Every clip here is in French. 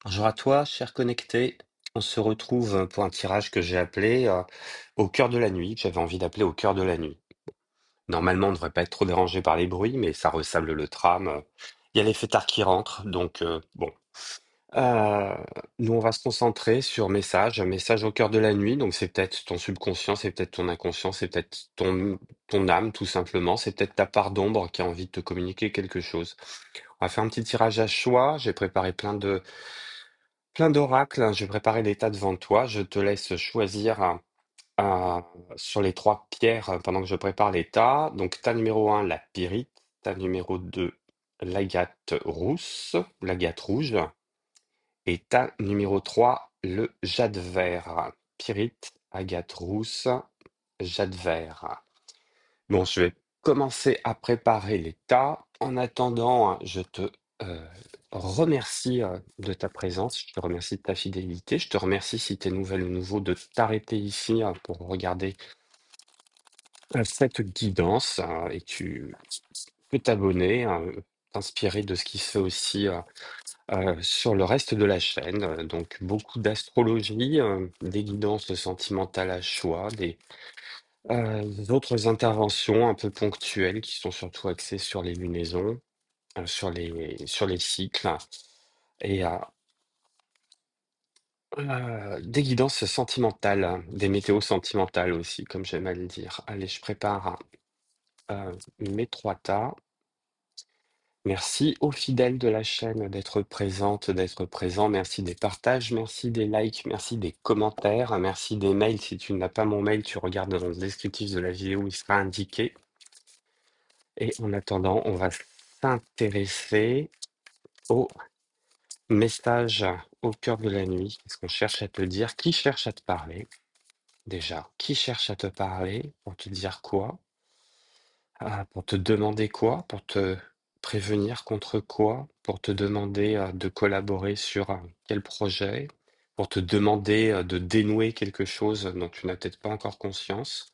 Bonjour à toi, cher connecté. On se retrouve pour un tirage que j'ai appelé au cœur de la nuit, que j'avais envie d'appeler au cœur de la nuit. Normalement, on ne devrait pas être trop dérangé par les bruits, mais ça ressable le tram. Il y a les fêtards qui rentrent, donc bon. Euh, Nous, on va se concentrer sur message, message au cœur de la nuit. Donc, c'est peut-être ton subconscient, c'est peut-être ton inconscient, c'est peut-être ton âme, tout simplement. C'est peut-être ta part d'ombre qui a envie de te communiquer quelque chose. On va faire un petit tirage à choix. J'ai préparé plein d'oracles, hein. Je vais préparer les tas devant toi. Je te laisse choisir euh, sur les trois pierres pendant que je prépare les tas. Donc, tas numéro un, la pyrite. Tas numéro 2, l'agate rouge. Et tas numéro 3, le jade vert. Pyrite, agate rousse, jade vert. Bon, je vais commencer à préparer les tas. En attendant, hein, je te euh, remercie de ta présence, je te remercie de ta fidélité, je te remercie si tu es nouvelle ou nouveau de t'arrêter ici pour regarder cette guidance et tu peux t'abonner, t'inspirer de ce qui se fait aussi sur le reste de la chaîne. Donc beaucoup d'astrologie, des guidances sentimentales à choix, d'autres interventions un peu ponctuelles qui sont surtout axées sur les lunaisons, sur les cycles et des guidances sentimentales, hein, des météos sentimentales aussi, comme j'aime à le dire. Allez, je prépare mes trois tas. Merci aux fidèles de la chaîne d'être présentes, d'être présents. Merci des partages, merci des likes, merci des commentaires, merci des mails. Si tu n'as pas mon mail, tu regardes dans le descriptif de la vidéo, il sera indiqué. Et en attendant, on va s'intéresser au message au cœur de la nuit. Qu'est-ce qu'on cherche à te dire? Qui cherche à te parler? Déjà, qui cherche à te parler? Pour te dire quoi? Pour te demander quoi? Pour te prévenir contre quoi? Pour te demander de collaborer sur quel projet? Pour te demander de dénouer quelque chose dont tu n'as peut-être pas encore conscience.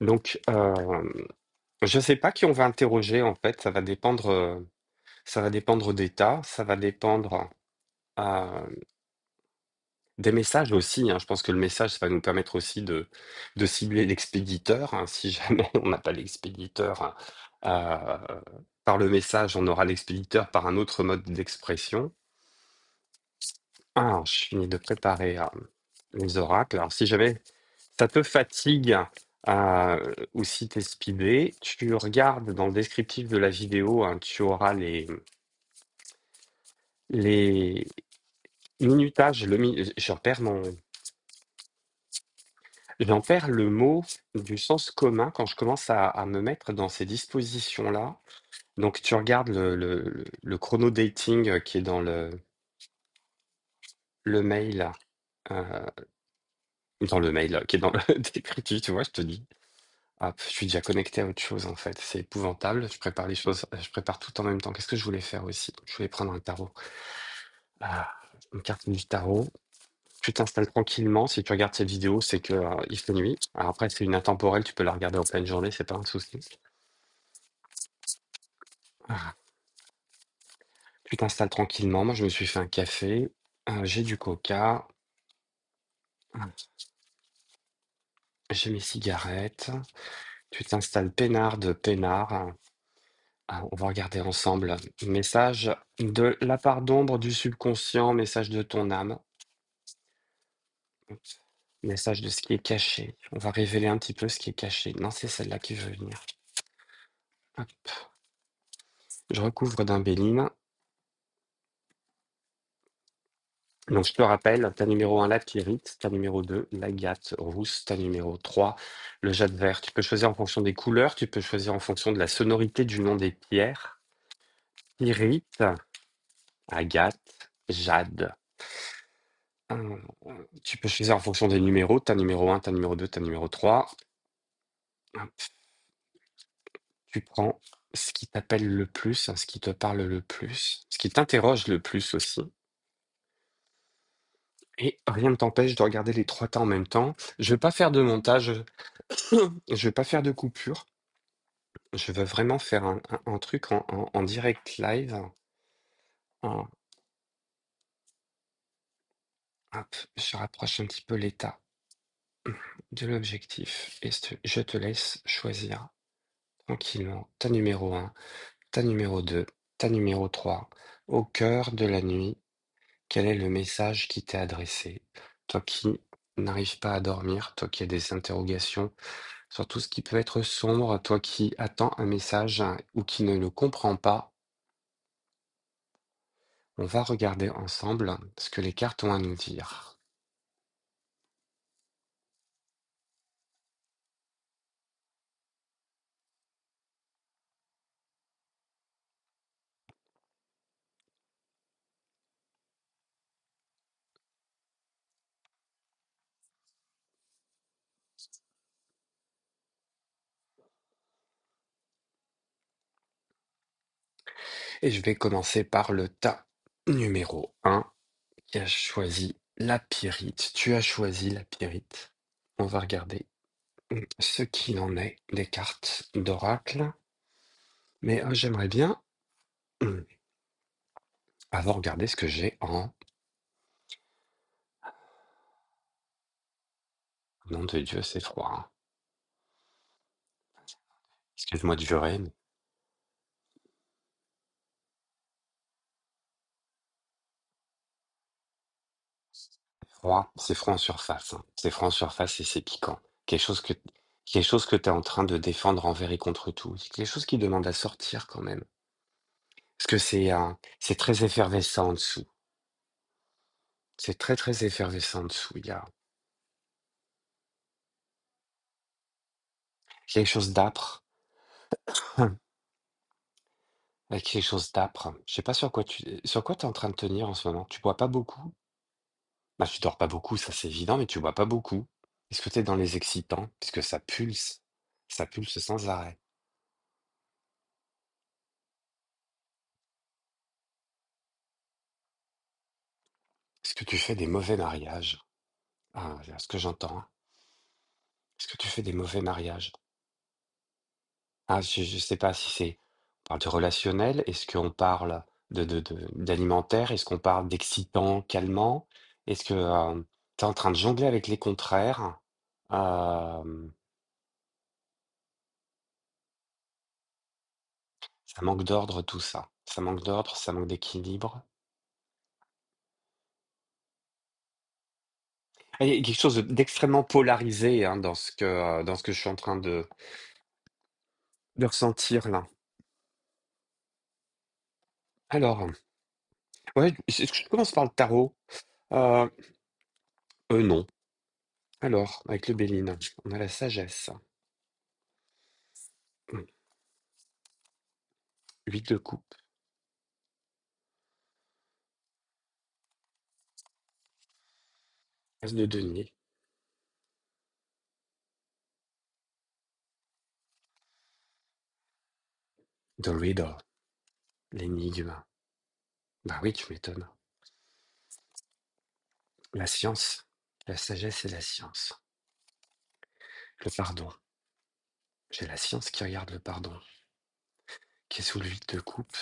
Donc, je ne sais pas qui on va interroger en fait. Ça va dépendre des tas, ça va dépendre euh, des messages aussi, hein. Je pense que le message, ça va nous permettre aussi de cibler l'expéditeur, hein. Si jamais on n'a pas l'expéditeur euh, par le message, on aura l'expéditeur par un autre mode d'expression. Ah, je finis de préparer les oracles. Alors, si jamais ça te fatigue ou si t'es speedé, tu regardes dans le descriptif de la vidéo, hein, tu auras les minutages. J'en perds le mot du sens commun quand je commence à me mettre dans ces dispositions-là. Donc, tu regardes le chrono dating qui est dans le mail, euh, qui est dans le descriptif, tu vois, je te dis. Hop, je suis déjà connecté à autre chose en fait. C'est épouvantable. Je prépare les choses, je prépare tout en même temps. Qu'est-ce que je voulais faire aussi? Je voulais prendre un tarot. Ah, une carte du tarot. Tu t'installes tranquillement. Si tu regardes cette vidéo, c'est que il fait nuit. Alors après, c'est une intemporelle, tu peux la regarder en pleine journée, c'est pas un souci. Ah, tu t'installes tranquillement. Moi, je me suis fait un café. J'ai du coca. Ah, j'ai mes cigarettes. Tu t'installes peinard de peinard. On va regarder ensemble. Message de la part d'ombre du subconscient, message de ton âme, message de ce qui est caché. On va révéler un petit peu ce qui est caché. Non, c'est celle-là qui veut venir. Hop. Je recouvre d'un béline. Donc, je te rappelle, ta numéro un la pyrite, ta numéro 2 l'agate rousse, ta numéro 3 le jade vert. Tu peux choisir en fonction des couleurs, tu peux choisir en fonction de la sonorité du nom des pierres. Pyrite, agate, jade. Euh, Tu peux choisir en fonction des numéros, ta numéro un ta numéro 2 ta numéro 3. Hop. Tu prends ce qui t'appelle le plus, hein, ce qui te parle le plus, ce qui t'interroge le plus aussi. Et rien ne t'empêche de regarder les trois tas en même temps. Je vais pas faire de montage, je vais pas faire de coupure. Je veux vraiment faire un truc en direct live. Hop, je rapproche un petit peu l'état de l'objectif et je te laisse choisir tranquillement ta numéro un, ta numéro 2, ta numéro 3. Au cœur de la nuit, quel est le message qui t'est adressé? Toi qui n'arrives pas à dormir, toi qui as des interrogations sur tout ce qui peut être sombre, toi qui attends un message ou qui ne le comprend pas, on va regarder ensemble ce que les cartes ont à nous dire. Et je vais commencer par le tas numéro un qui a choisi la pyrite. Tu as choisi la pyrite. On va regarder ce qu'il en est des cartes d'oracle. Mais j'aimerais bien, avant, regarder ce que j'ai en... Nom de Dieu, c'est froid, hein. Excuse-moi de jurer, mais c'est froid en surface, hein. C'est froid en surface et c'est piquant. Quelque chose que, quelque chose que tu es en train de défendre envers et contre tout. C'est quelque chose qui demande à sortir quand même. Parce que c'est très effervescent en dessous. C'est très très effervescent en dessous. Il y a quelque chose d'âpre. Avec quelque chose d'âpre. Je sais pas sur quoi tu es en train de tenir en ce moment. Tu bois pas beaucoup? Bah, tu dors pas beaucoup, ça c'est évident, mais tu bois pas beaucoup. Est-ce que tu es dans les excitants? Puisque ça pulse. Ça pulse sans arrêt. Est-ce que tu fais des mauvais mariages? Ah, c'est ce que j'entends, hein. Est-ce que tu fais des mauvais mariages? Ah, je sais pas si c'est. On parle de relationnel, est-ce qu'on parle d'alimentaire? Est-ce qu'on parle d'excitant, calmant? Est-ce que tu es en train de jongler avec les contraires? Euh, Ça manque d'ordre tout ça. Ça manque d'ordre, ça manque d'équilibre. Ah, il y a quelque chose d'extrêmement polarisé hein, dans ce que je suis en train de ressentir là. Alors, ouais, est-ce que je commence par le tarot? Euh, non. Alors, avec le Béline, on a la sagesse. 8 de coupe, as de denier, the riddle, l'énigme. Bah oui, tu m'étonnes. La science, la sagesse et la science. Le pardon. J'ai la science qui regarde le pardon, qui est sous le 8 de coupe,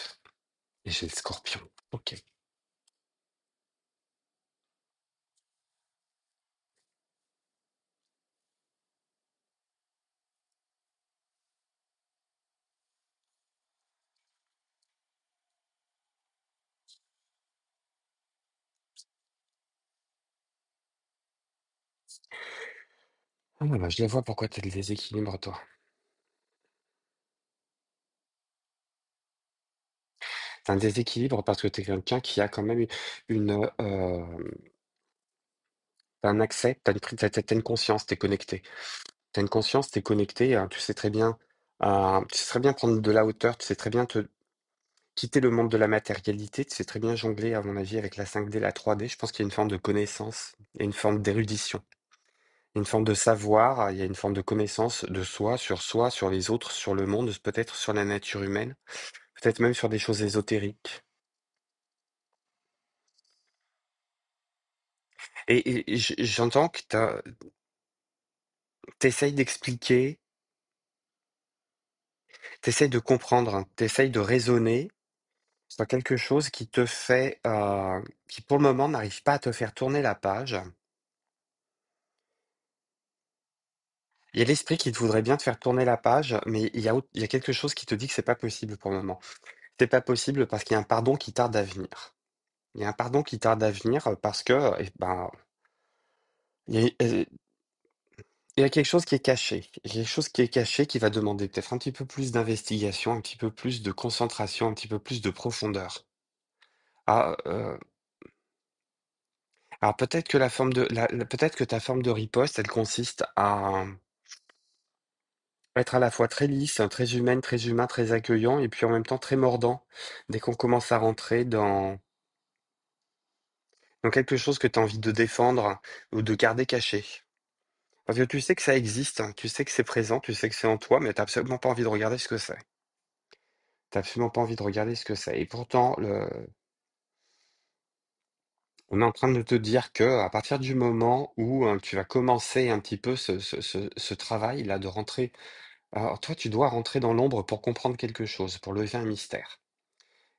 et j'ai le scorpion. Ok. Ah, bah, je la vois pourquoi t'as le déséquilibre, toi. T'as un déséquilibre parce que t'es quelqu'un qui a quand même t'as un accès, t'as une conscience, t'es connecté. T'as une conscience, t'es connecté, tu sais très bien prendre de la hauteur, tu sais très bien te quitter le monde de la matérialité, tu sais très bien jongler, à mon avis, avec la 5D, la 3D. Je pense qu'il y a une forme de connaissance et une forme d'érudition. Une forme de savoir, il y a une forme de connaissance de soi, sur les autres, sur le monde, peut-être sur la nature humaine, peut-être même sur des choses ésotériques. Et j'entends que t'essayes d'expliquer, t'essayes de comprendre, hein, t'essayes de raisonner, Sur quelque chose qui te fait, qui pour le moment n'arrive pas à te faire tourner la page. Il y a l'esprit qui te voudrait bien te faire tourner la page, mais il y a quelque chose qui te dit que c'est pas possible pour le moment. C'est pas possible parce qu'il y a un pardon qui tarde à venir. Il y a un pardon qui tarde à venir parce que, eh ben, il y a quelque chose qui est caché. Il y a quelque chose qui est caché qui va demander peut-être un petit peu plus d'investigation, un petit peu plus de concentration, un petit peu plus de profondeur. Ah, alors peut-être que la forme de peut-être que ta forme de riposte, elle consiste à être à la fois très lisse, très humaine, très humain, très accueillant, et puis en même temps très mordant dès qu'on commence à rentrer dans quelque chose que tu as envie de défendre ou de garder caché. Parce que tu sais que ça existe, hein, tu sais que c'est présent, tu sais que c'est en toi, mais tu absolument pas envie de regarder ce que c'est. T'as absolument pas envie de regarder ce que c'est. Et pourtant, on est en train de te dire que à partir du moment où tu vas commencer un petit peu ce travail-là de rentrer, alors toi, tu dois rentrer dans l'ombre pour comprendre quelque chose, pour lever un mystère.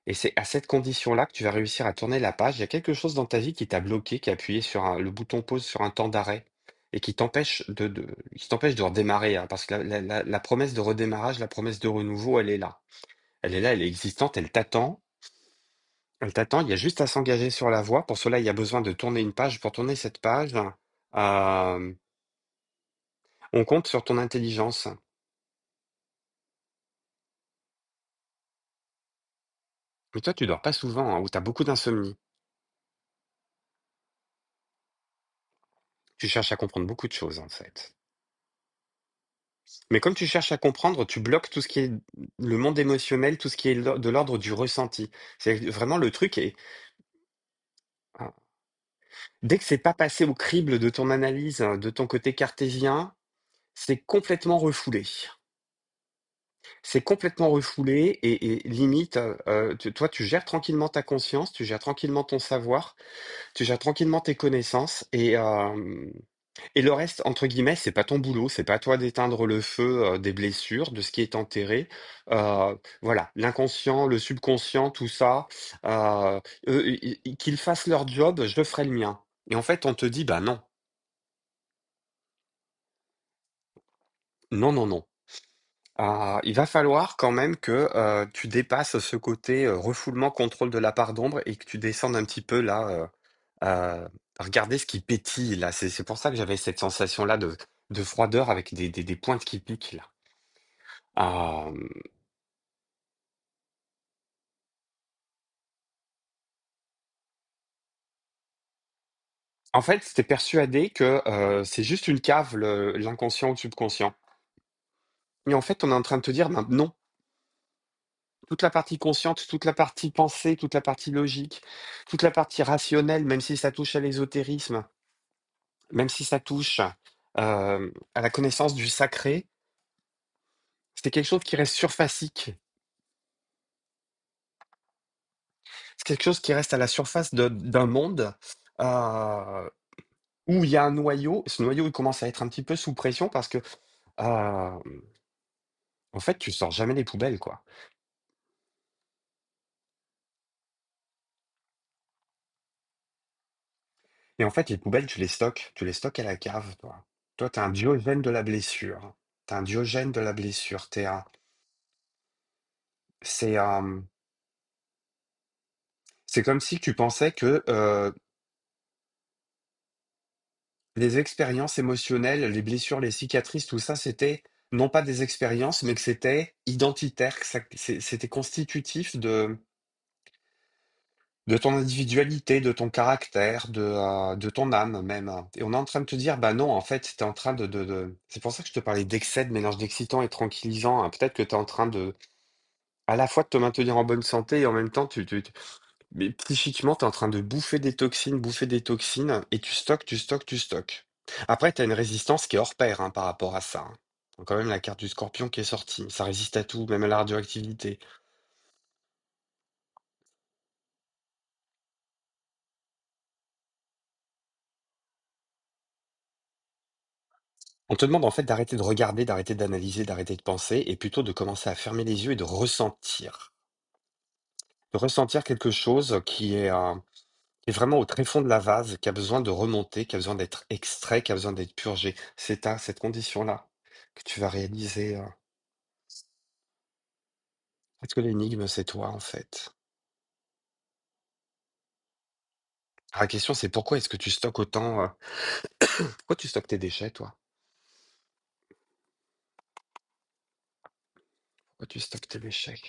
Et c'est à cette condition-là que tu vas réussir à tourner la page. Il y a quelque chose dans ta vie qui t'a bloqué, qui a appuyé sur le bouton pause sur un temps d'arrêt et qui t'empêche de redémarrer, hein, parce que la promesse de redémarrage, la promesse de renouveau, elle est là. Elle est là, elle est existante, elle t'attend. Elle t'attend, il y a juste à s'engager sur la voie. Pour cela, il y a besoin de tourner une page. Pour tourner cette page, euh, on compte sur ton intelligence. Mais toi, tu dors pas souvent, hein, ou tu as beaucoup d'insomnie. Tu cherches à comprendre beaucoup de choses, en fait. Mais comme tu cherches à comprendre, tu bloques tout ce qui est le monde émotionnel, tout ce qui est de l'ordre du ressenti. C'est vraiment le truc et ah, dès que c'est pas passé au crible de ton analyse, de ton côté cartésien, c'est complètement refoulé. C'est complètement refoulé et limite, toi, tu gères tranquillement ta conscience, tu gères tranquillement ton savoir, tu gères tranquillement tes connaissances et le reste, entre guillemets, c'est pas ton boulot, c'est pas à toi d'éteindre le feu, des blessures, de ce qui est enterré. Voilà, l'inconscient, le subconscient, tout ça, eux, qu'ils fassent leur job, je ferai le mien. Et en fait, on te dit: «Bah non, non, non, non». Il va falloir quand même que, tu dépasses ce côté, refoulement, contrôle de la part d'ombre et que tu descendes un petit peu là, regarder ce qui pétille là. C'est pour ça que j'avais cette sensation-là de froideur avec des pointes qui piquent là. Hem, En fait, tu persuadé que, c'est juste une cave l'inconscient ou le subconscient. Et en fait, on est en train de te dire: «Ben non, toute la partie consciente, toute la partie pensée, toute la partie logique, toute la partie rationnelle, même si ça touche à l'ésotérisme, même si ça touche, à la connaissance du sacré, c'est quelque chose qui reste surfacique. C'est quelque chose qui reste à la surface d'un monde, heu, où il y a un noyau. Ce noyau, il commence à être un petit peu sous pression parce que, hem, en fait, tu sors jamais les poubelles, quoi. Et en fait, les poubelles, tu les stockes à la cave, toi. Toi, tu es un Diogène de la blessure. Tu es un Diogène de la blessure. Tu un c'est, c'est comme si tu pensais que, les expériences émotionnelles, les blessures, les cicatrices, tout ça, c'était non pas des expériences, mais que c'était identitaire, que c'était constitutif de ton individualité, de ton caractère, de ton âme même. Et on est en train de te dire, bah non, en fait, tu es en train C'est pour ça que je te parlais d'excès, de mélange d'excitant et tranquillisant, hein. Peut-être que tu es en train à la fois de te maintenir en bonne santé et en même temps, mais psychiquement, tu es en train de bouffer des toxines, et tu stockes, tu stockes, tu stockes. Après, tu as une résistance qui est hors pair, hein, par rapport à ça, hein. Donc, quand même la carte du scorpion qui est sortie. Ça résiste à tout, même à la radioactivité. On te demande en fait d'arrêter de regarder, d'arrêter d'analyser, d'arrêter de penser, et plutôt de commencer à fermer les yeux et de ressentir. de ressentir quelque chose qui est vraiment au tréfonds de la vase, qui a besoin de remonter, qui a besoin d'être extrait, qui a besoin d'être purgé. C'est à cette condition-là que tu vas réaliser. Est-ce que l'énigme, c'est toi, en fait? La question, c'est pourquoi est-ce que tu stockes autant, pourquoi tu stockes tes déchets, toi? Pourquoi tu stockes tes déchets?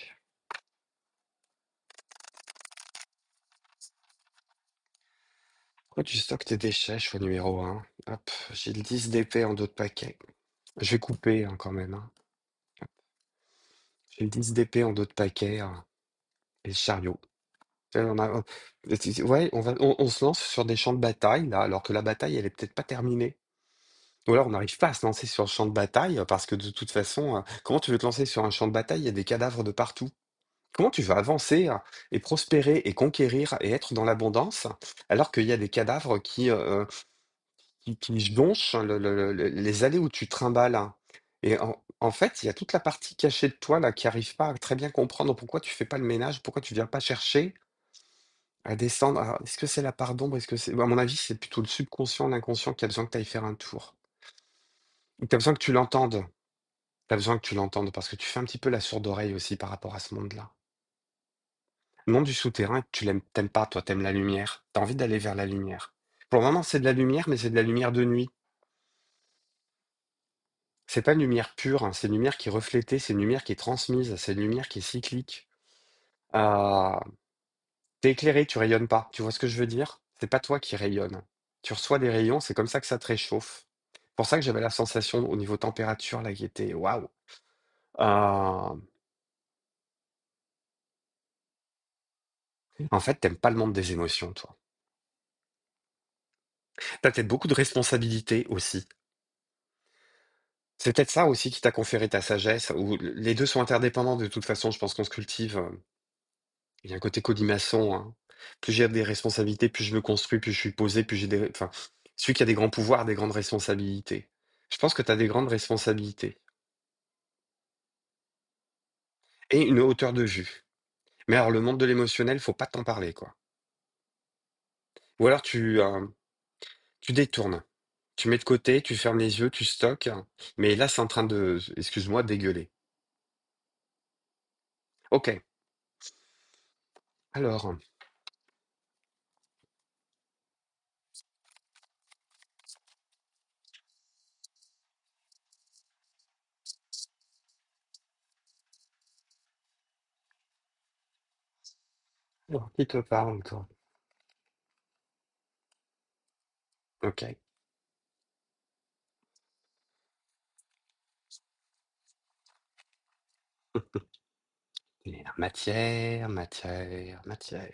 Pourquoi tu stockes tes déchets, choix numéro un? Hop, j'ai le 10 d'épée en dos de paquet. Je vais couper, hein, quand même, hein. J'ai le 10 d'épée en dos de paquet, et le chariot. On a, ouais, on se lance sur des champs de bataille, là, alors que la bataille, elle est peut-être pas terminée. Ou alors on n'arrive pas à se lancer sur le champ de bataille, parce que de toute façon, comment tu veux te lancer sur un champ de bataille? Il y a des cadavres de partout. Comment tu vas avancer, et prospérer et conquérir et être dans l'abondance, alors qu'il y a des cadavres qui jonchent les allées où tu trimbales, hein. Et en fait, il y a toute la partie cachée de toi là qui arrive pas à très bien comprendre pourquoi tu fais pas le ménage, pourquoi tu viens pas chercher à descendre. Alors, est-ce que c'est la part d'ombre? Est-ce que c'est, à mon avis, c'est plutôt le subconscient, l'inconscient qui a besoin que tu ailles faire un tour. Tu as besoin que tu l'entendes. Tu as besoin que tu l'entendes parce que tu fais un petit peu la sourde oreille aussi par rapport à ce monde-là. Le monde du souterrain, t'aimes pas, toi, t'aimes la lumière. T'as envie d'aller vers la lumière. Pour le moment, c'est de la lumière, mais c'est de la lumière de nuit. C'est pas une lumière pure, hein, c'est une lumière qui est reflétée, c'est une lumière qui est transmise, c'est une lumière qui est cyclique. Euh, T'es éclairé, tu rayonnes pas. Tu vois ce que je veux dire? C'est pas toi qui rayonne. Tu reçois des rayons, c'est comme ça que ça te réchauffe. C'est pour ça que j'avais la sensation au niveau température là qui était waouh. Euh, En fait, t'aimes pas le monde des émotions, toi. T'as peut-être beaucoup de responsabilités aussi. C'est peut-être ça aussi qui t'a conféré ta sagesse, ou les deux sont interdépendants de toute façon, je pense qu'on se cultive. Il y a un côté colimaçon, hein. Plus j'ai des responsabilités, plus je me construis, plus je suis posé, plus j'ai des... Enfin, celui qui a des grands pouvoirs a des grandes responsabilités. Je pense que tu as des grandes responsabilités et une hauteur de vue. Mais alors, le monde de l'émotionnel, faut pas t'en parler, quoi. Ou alors tu détournes. Tu mets de côté, tu fermes les yeux, tu stockes. Mais là, c'est en train de, excuse-moi, dégueuler. Ok. Alors, qui te parle, toi? Ok. Et matière, matière, matière,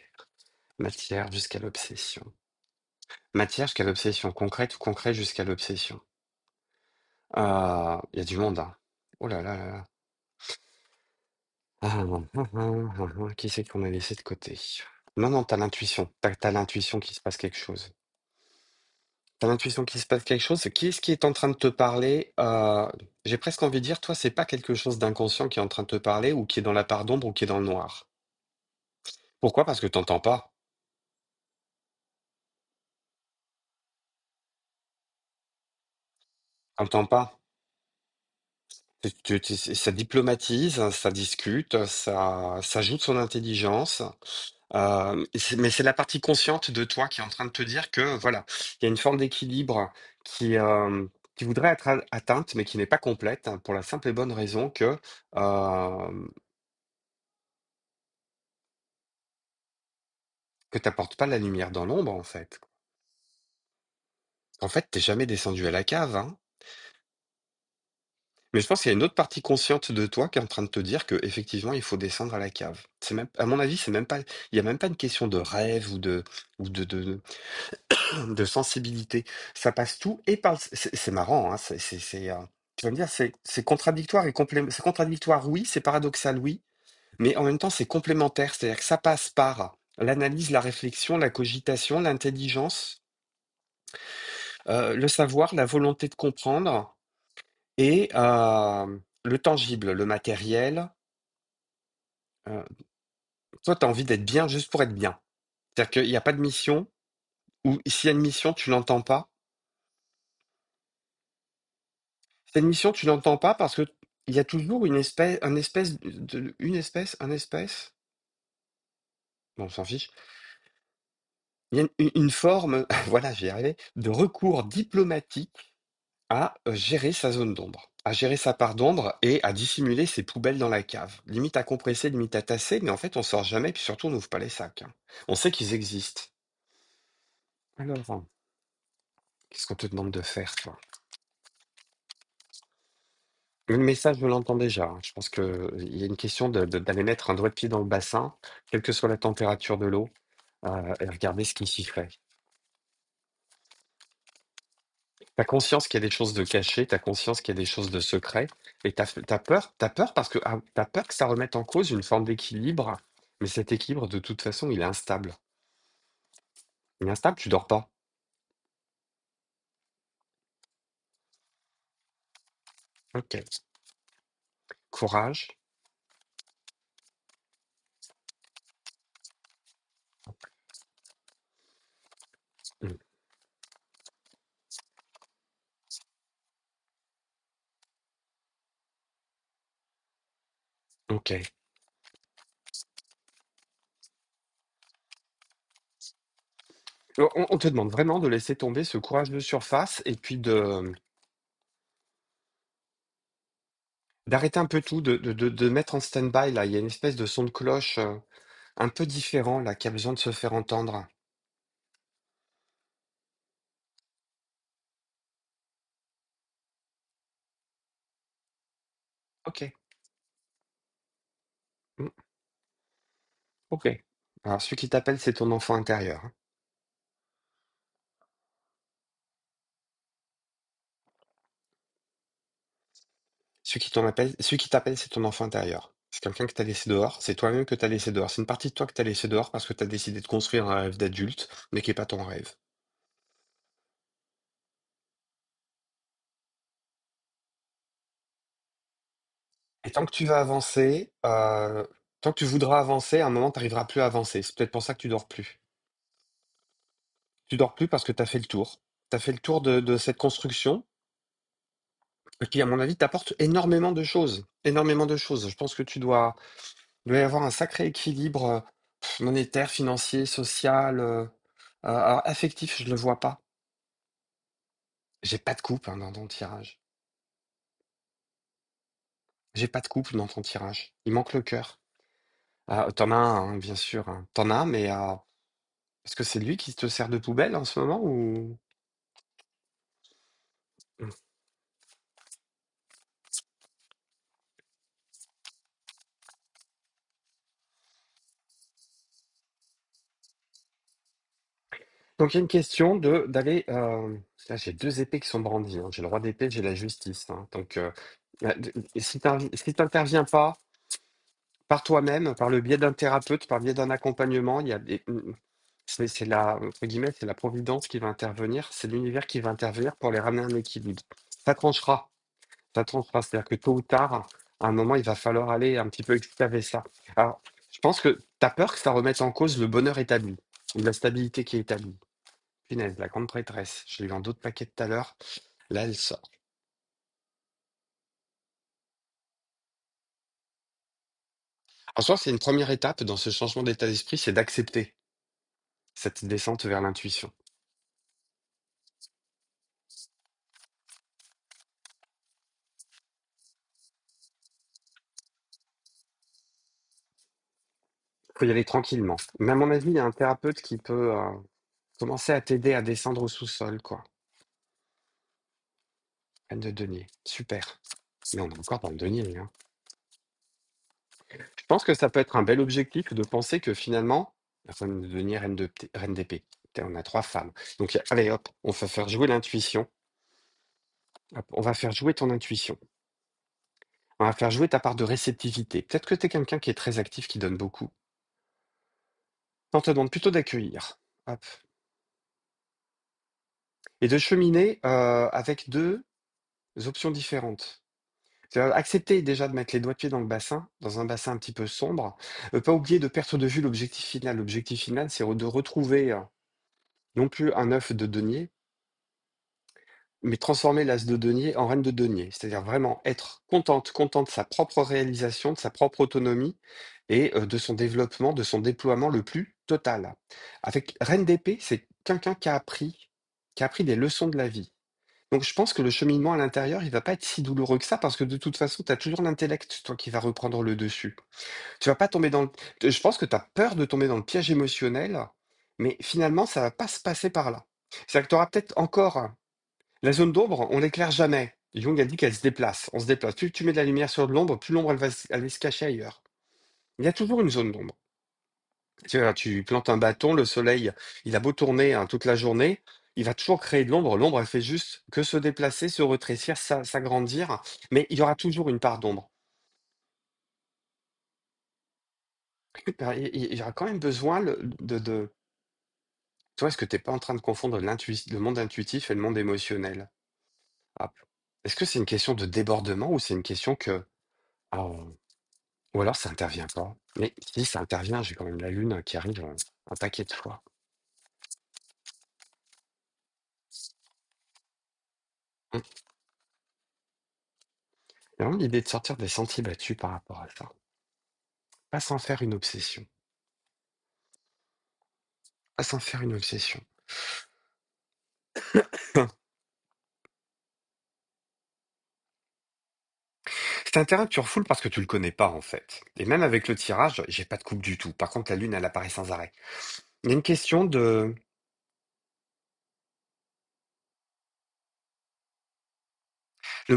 matière jusqu'à l'obsession. Matière jusqu'à l'obsession, concrète ou concret jusqu'à l'obsession. Il y a du monde, hein. Oh là là là là. Qui c'est qu'on a laissé de côté? Non, non, t'as l'intuition. T'as l'intuition qu'il se passe quelque chose. T'as l'intuition qu'il se passe quelque chose. Qui est-ce qui est en train de te parler? J'ai presque envie de dire, toi, c'est pas quelque chose d'inconscient qui est en train de te parler ou qui est dans la part d'ombre ou qui est dans le noir. Pourquoi? Parce que t'entends pas. T'entends pas. Ça diplomatise, ça discute, ça joue de son intelligence. Mais c'est la partie consciente de toi qui est en train de te dire que voilà, il y a une forme d'équilibre qui voudrait être atteinte, mais qui n'est pas complète, hein, pour la simple et bonne raison que t'apportes pas la lumière dans l'ombre, en fait. En fait, t'es jamais descendu à la cave, hein. Mais je pense qu'il y a une autre partie consciente de toi qui est en train de te dire que effectivement, il faut descendre à la cave. C'est même, à mon avis, c'est même pas, il y a même pas une question de rêve ou de sensibilité. Ça passe tout et par, c'est marrant, hein, tu vas me dire, c'est contradictoire et c'est contradictoire, oui, c'est paradoxal, oui, mais en même temps, c'est complémentaire. C'est-à-dire que ça passe par l'analyse, la réflexion, la cogitation, l'intelligence, le savoir, la volonté de comprendre et le tangible, le matériel. Toi, tu as envie d'être bien juste pour être bien. C'est-à-dire qu'il n'y a pas de mission, ou s'il y a une mission, tu l'entends pas. Cette mission, tu l'entends pas parce que il y a toujours une espèce, bon, on s'en fiche. Il y a une forme, voilà, j'y arrivé, de recours diplomatique à gérer sa zone d'ombre, à gérer sa part d'ombre et à dissimuler ses poubelles dans la cave. Limite à compresser, limite à tasser, mais en fait, on sort jamais, puis surtout, on n'ouvre pas les sacs, hein. On sait qu'ils existent. Alors, qu'est-ce qu'on te demande de faire, toi? Le message, je l'entends déjà, hein. Je pense qu'il y a une question d'aller mettre un doigt de pied dans le bassin, quelle que soit la température de l'eau, et regarder ce qui s'y fait. T'as conscience qu'il y a des choses de cachées, t'as conscience qu'il y a des choses de secrets, et t'as peur parce que t'as peur que ça remette en cause une forme d'équilibre, mais cet équilibre, de toute façon, il est instable. Il est instable, tu dors pas. Ok. Courage. Mm. Ok. On te demande vraiment de laisser tomber ce courage de surface et puis d'arrêter un peu tout, de mettre en stand-by là. Il y a une espèce de son de cloche un peu différent là qui a besoin de se faire entendre. Ok. Mm. Ok. Alors celui qui t'appelle, c'est ton enfant intérieur, hein. Celui qui t'appelle, c'est ton enfant intérieur. C'est quelqu'un que t'as laissé dehors. C'est toi-même que t'as laissé dehors. C'est une partie de toi que t'as laissé dehors parce que t'as décidé de construire un rêve d'adulte, mais qui est pas ton rêve. Et tant que tu vas avancer, tant que tu voudras avancer, à un moment, t'arriveras plus à avancer. C'est peut-être pour ça que tu dors plus. Tu dors plus parce que t'as fait le tour. T'as fait le tour de cette construction qui, à mon avis, t'apporte énormément de choses. Énormément de choses. Je pense que doit y avoir un sacré équilibre monétaire, financier, social, alors affectif, je le vois pas. J'ai pas de couple hein, dans ton tirage. J'ai pas de couple dans ton tirage. Il manque le cœur. Ah, t'en as un, hein, bien sûr, hein. T'en as, mais est-ce que c'est lui qui te sert de poubelle en ce moment ou... Donc il y a une question de d'aller. Là, j'ai deux épées qui sont brandies, hein. J'ai le roi d'épée, j'ai la justice, hein. Donc si t'interviens pas par toi-même, par le biais d'un thérapeute, par le biais d'un accompagnement, il y a c'est la, entre guillemets, c'est la providence qui va intervenir, c'est l'univers qui va intervenir pour les ramener à un équilibre. Ça tranchera, ça tranchera. C'est-à-dire que tôt ou tard, à un moment, il va falloir aller un petit peu excaver ça. Alors, je pense que tu as peur que ça remette en cause le bonheur établi, ou la stabilité qui est établie. Punaise, la grande prêtresse. Je l'ai eu en d'autres paquets tout à l'heure. Là, elle sort. En soi, c'est une première étape dans ce changement d'état d'esprit, c'est d'accepter cette descente vers l'intuition. Faut y aller tranquillement. Mais à mon avis, il y a un thérapeute qui peut commencer à t'aider à descendre au sous-sol, quoi. Reine de denier. Super. Mais on est encore dans le denier, hein. Je pense que ça peut être un bel objectif de penser que finalement, la reine de denier, reine d'épée. Putain, on a trois femmes. Donc, allez, hop, on va faire jouer l'intuition. Hop, on va faire jouer ton intuition. On va faire jouer ta part de réceptivité. Peut-être que tu es quelqu'un qui est très actif, qui donne beaucoup. On te demande plutôt d'accueillir. Hop. Et de cheminer avec deux options différentes. Tu vas accepter déjà de mettre les doigts de pied dans le bassin, dans un bassin un petit peu sombre. Pas oublier de perdre de vue l'objectif final. L'objectif final, c'est de retrouver, non plus un œuf de denier, mais transformer l'as de denier en reine de denier. C'est-à-dire vraiment être content de sa propre réalisation, de sa propre autonomie et de son développement, de son déploiement le plus total. Avec reine d'épée, c'est quelqu'un qui a appris des leçons de la vie. Donc je pense que le cheminement à l'intérieur, il va pas être si douloureux que ça parce que de toute façon, tu as toujours l'intellect, toi, qui va reprendre le dessus. Tu vas pas tomber dans le je pense que tu as peur de tomber dans le piège émotionnel, mais finalement, ça va pas se passer par là. C'est-à-dire que tu auras peut-être encore la zone d'ombre, on l'éclaire jamais. Jung a dit qu'elle se déplace, on se déplace. Plus tu mets de la lumière sur de l'ombre, plus l'ombre, elle va se cacher ailleurs. Il y a toujours une zone d'ombre. Tu vois, tu plantes un bâton, le soleil, il a beau tourner hein, toute la journée, il va toujours créer de l'ombre. L'ombre, elle fait juste que se déplacer, se rétrécir, s'agrandir, mais il y aura toujours une part d'ombre. Il y aura quand même besoin Tu vois, est-ce que tu n'es pas en train de confondre le monde intuitif et le monde émotionnel? Ah, est-ce que c'est une question de débordement ou c'est une question que... ah, ou alors ça intervient pas? Mais si ça intervient, j'ai quand même la lune qui arrive un paquet de fois. Hum. J'ai vraiment l'idée de sortir des sentiers battus par rapport à ça. Pas s'en faire une obsession. Pas s'en faire une obsession. C'est un terrain que tu refoules parce que tu le connais pas en fait. Et même avec le tirage, j'ai pas de coupe du tout. Par contre, la lune, elle apparaît sans arrêt. Il y a une question de... le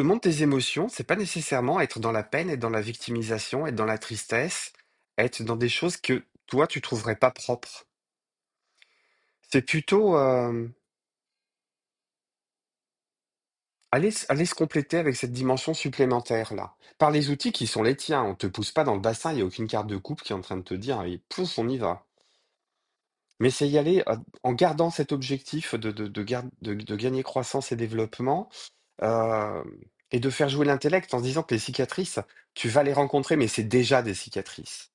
monde des émotions, c'est pas nécessairement être dans la peine, être dans la victimisation, être dans la tristesse, être dans des choses que toi, tu trouverais pas propres. C'est plutôt aller se compléter avec cette dimension supplémentaire-là. Par les outils qui sont les tiens. On te pousse pas dans le bassin, il n'y a aucune carte de coupe qui est en train de te dire, et pousse, on y va. Mais c'est y aller en gardant cet objectif de gagner croissance et développement, euh, et de faire jouer l'intellect en se disant que les cicatrices, tu vas les rencontrer, mais c'est déjà des cicatrices.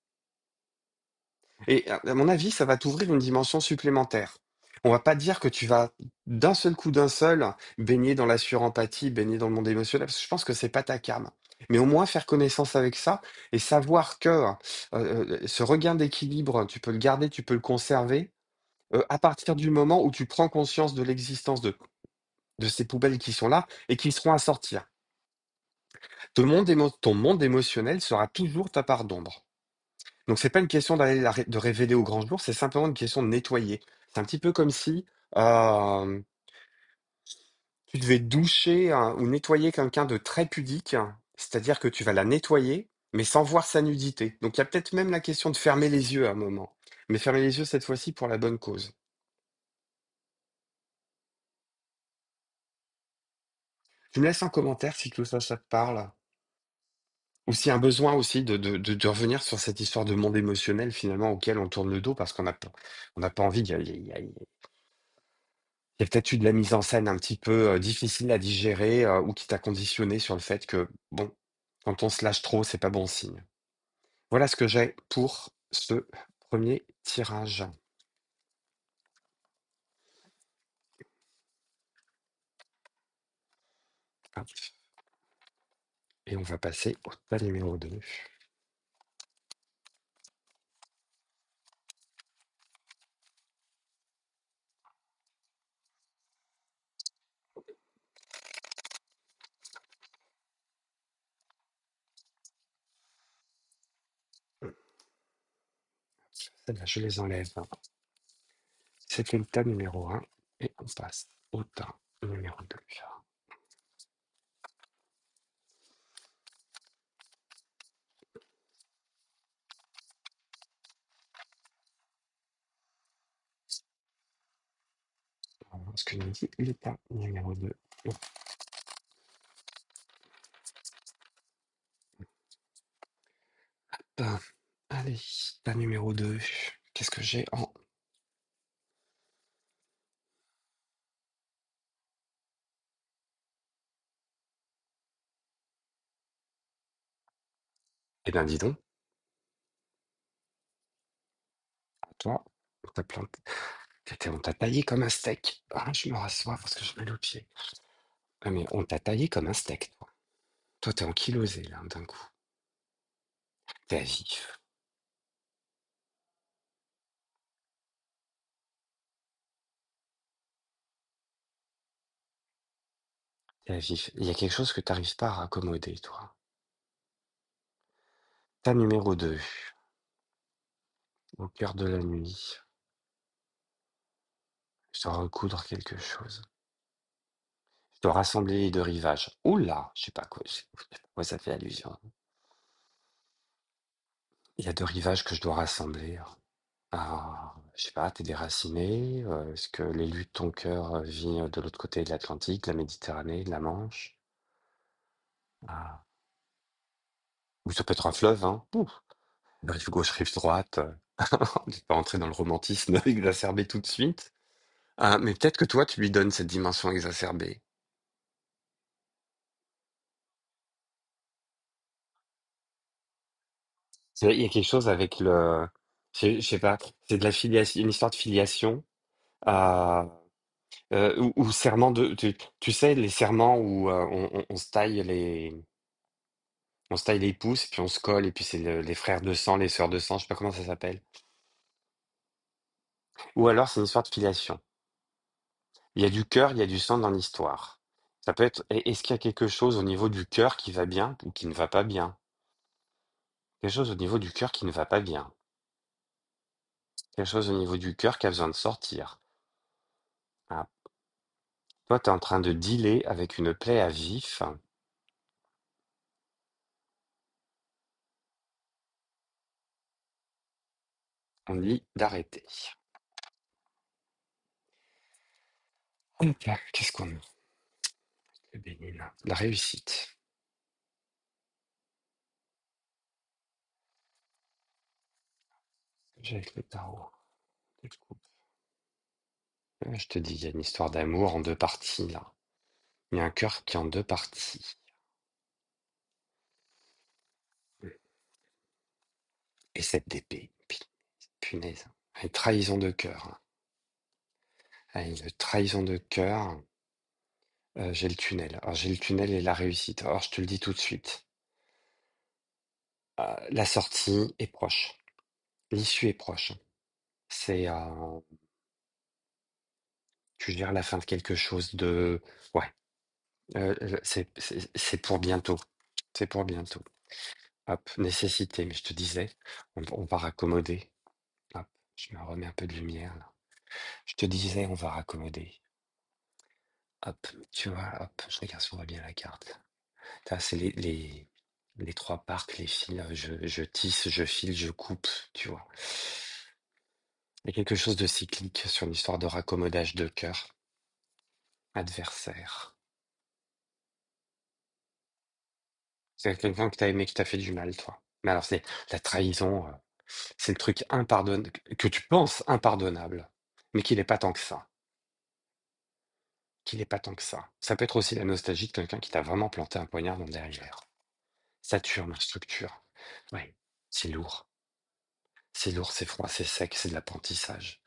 Et à mon avis, ça va t'ouvrir une dimension supplémentaire. On va pas dire que tu vas d'un seul coup, d'un seul, baigner dans la surempathie, baigner dans le monde émotionnel, parce que je pense que c'est pas ta came. Mais au moins faire connaissance avec ça et savoir que ce regain d'équilibre, tu peux le garder, tu peux le conserver, à partir du moment où tu prends conscience de l'existence de ces poubelles qui sont là et qui seront à sortir. Ton monde émotionnel sera toujours ta part d'ombre. Donc c'est pas une question de révéler au grand jour, c'est simplement une question de nettoyer. C'est un petit peu comme si euh, tu devais doucher hein, ou nettoyer quelqu'un de très pudique, c'est-à-dire que tu vas la nettoyer, mais sans voir sa nudité. Donc il y a peut-être même la question de fermer les yeux à un moment, mais fermer les yeux cette fois-ci pour la bonne cause. Tu me laisses un commentaire si tout ça, ça te parle. Ou s'il y a un besoin aussi de revenir sur cette histoire de monde émotionnel finalement auquel on tourne le dos parce qu'on n'a pas envie. Il y a peut-être eu de la mise en scène un petit peu difficile à digérer ou qui t'a conditionné sur le fait que, bon, quand on se lâche trop, c'est pas bon signe. Voilà ce que j'ai pour ce premier tirage. Hop. Et on va passer au tas numéro 2. Celles-là, je les enlève. C'était le tas numéro 1 et on passe au tas numéro 2. On va voir ce que nous dit le tas numéro 2. Allez, tas numéro 2. Qu'est-ce que j'ai en... Eh ben dis donc, toi, on t'a planté. On t'a taillé comme un steak. Ah, je me rassois parce que je mets le pied. Ah, mais on t'a taillé comme un steak, toi. Toi, t'es ankylosé, là, d'un coup. T'es à vif. T'es à vif. Il y a quelque chose que t'arrives pas à raccommoder, toi. Ta numéro 2, au cœur de la nuit. Je dois recoudre quelque chose. Je dois rassembler les deux rivages. Oula, je sais pas à quoi ça fait allusion. Il y a deux rivages que je dois rassembler. Ah, je sais pas, t'es déraciné? Est-ce que l'élu de ton cœur vit de l'autre côté de l'Atlantique, la Méditerranée, la Manche? Ah. Ou ça peut être un fleuve, hein? Ouf. Rive gauche, rive droite. On n'est pas entrer dans le romantisme exacerbé tout de suite. Ah, mais peut-être que toi, tu lui donnes cette dimension exacerbée. Il y a quelque chose avec le, je sais pas, c'est de la filiation, une histoire de filiation, euh, ou serment tu sais, les serments où on se taille les pouces, et puis on se colle, et puis c'est les frères de sang, les sœurs de sang, je sais pas comment ça s'appelle. Ou alors c'est une histoire de filiation. Il y a du cœur, il y a du sang dans l'histoire. Ça peut être, est-ce qu'il y a quelque chose au niveau du cœur qui va bien ou qui ne va pas bien? Quelque chose au niveau du cœur qui ne va pas bien. Quelque chose au niveau du cœur qui a besoin de sortir. Ah, toi, tu es en train de dealer avec une plaie à vif. On dit d'arrêter. Hop là, qu'est-ce qu'on a? Le bénil. La réussite. J'ai avec le tarot. Je coupe. Je te dis, il y a une histoire d'amour en deux parties là. Il y a un cœur qui est en deux parties. Et cette d'épée. Punaise. Une trahison de cœur. Ah, une trahison de cœur. J'ai le tunnel. Alors, j'ai le tunnel et la réussite. Alors, je te le dis tout de suite. La sortie est proche. L'issue est proche. C'est, tu gères la fin de quelque chose de, ouais. C'est pour bientôt. C'est pour bientôt. Hop, nécessité. Mais je te disais, on va raccommoder. Hop, je me remets un peu de lumière là. Je te disais, on va raccommoder. Hop, tu vois, hop, je regarde si on voit bien la carte. Ça, c'est les trois parts, les fils. Je tisse, je file, je coupe, tu vois. Il y a quelque chose de cyclique sur l'histoire de raccommodage de cœur adversaire. C'est quelqu'un que t'as aimé, qui t'a fait du mal, toi. Mais alors, c'est la trahison, c'est le truc impardonnable, que tu penses impardonnable, mais qu'il n'est pas tant que ça. Qu'il n'est pas tant que ça. Ça peut être aussi la nostalgie de quelqu'un qui t'a vraiment planté un poignard dans le derrière. Saturne, structure. Oui, c'est lourd. C'est lourd, c'est froid, c'est sec, c'est de l'apprentissage.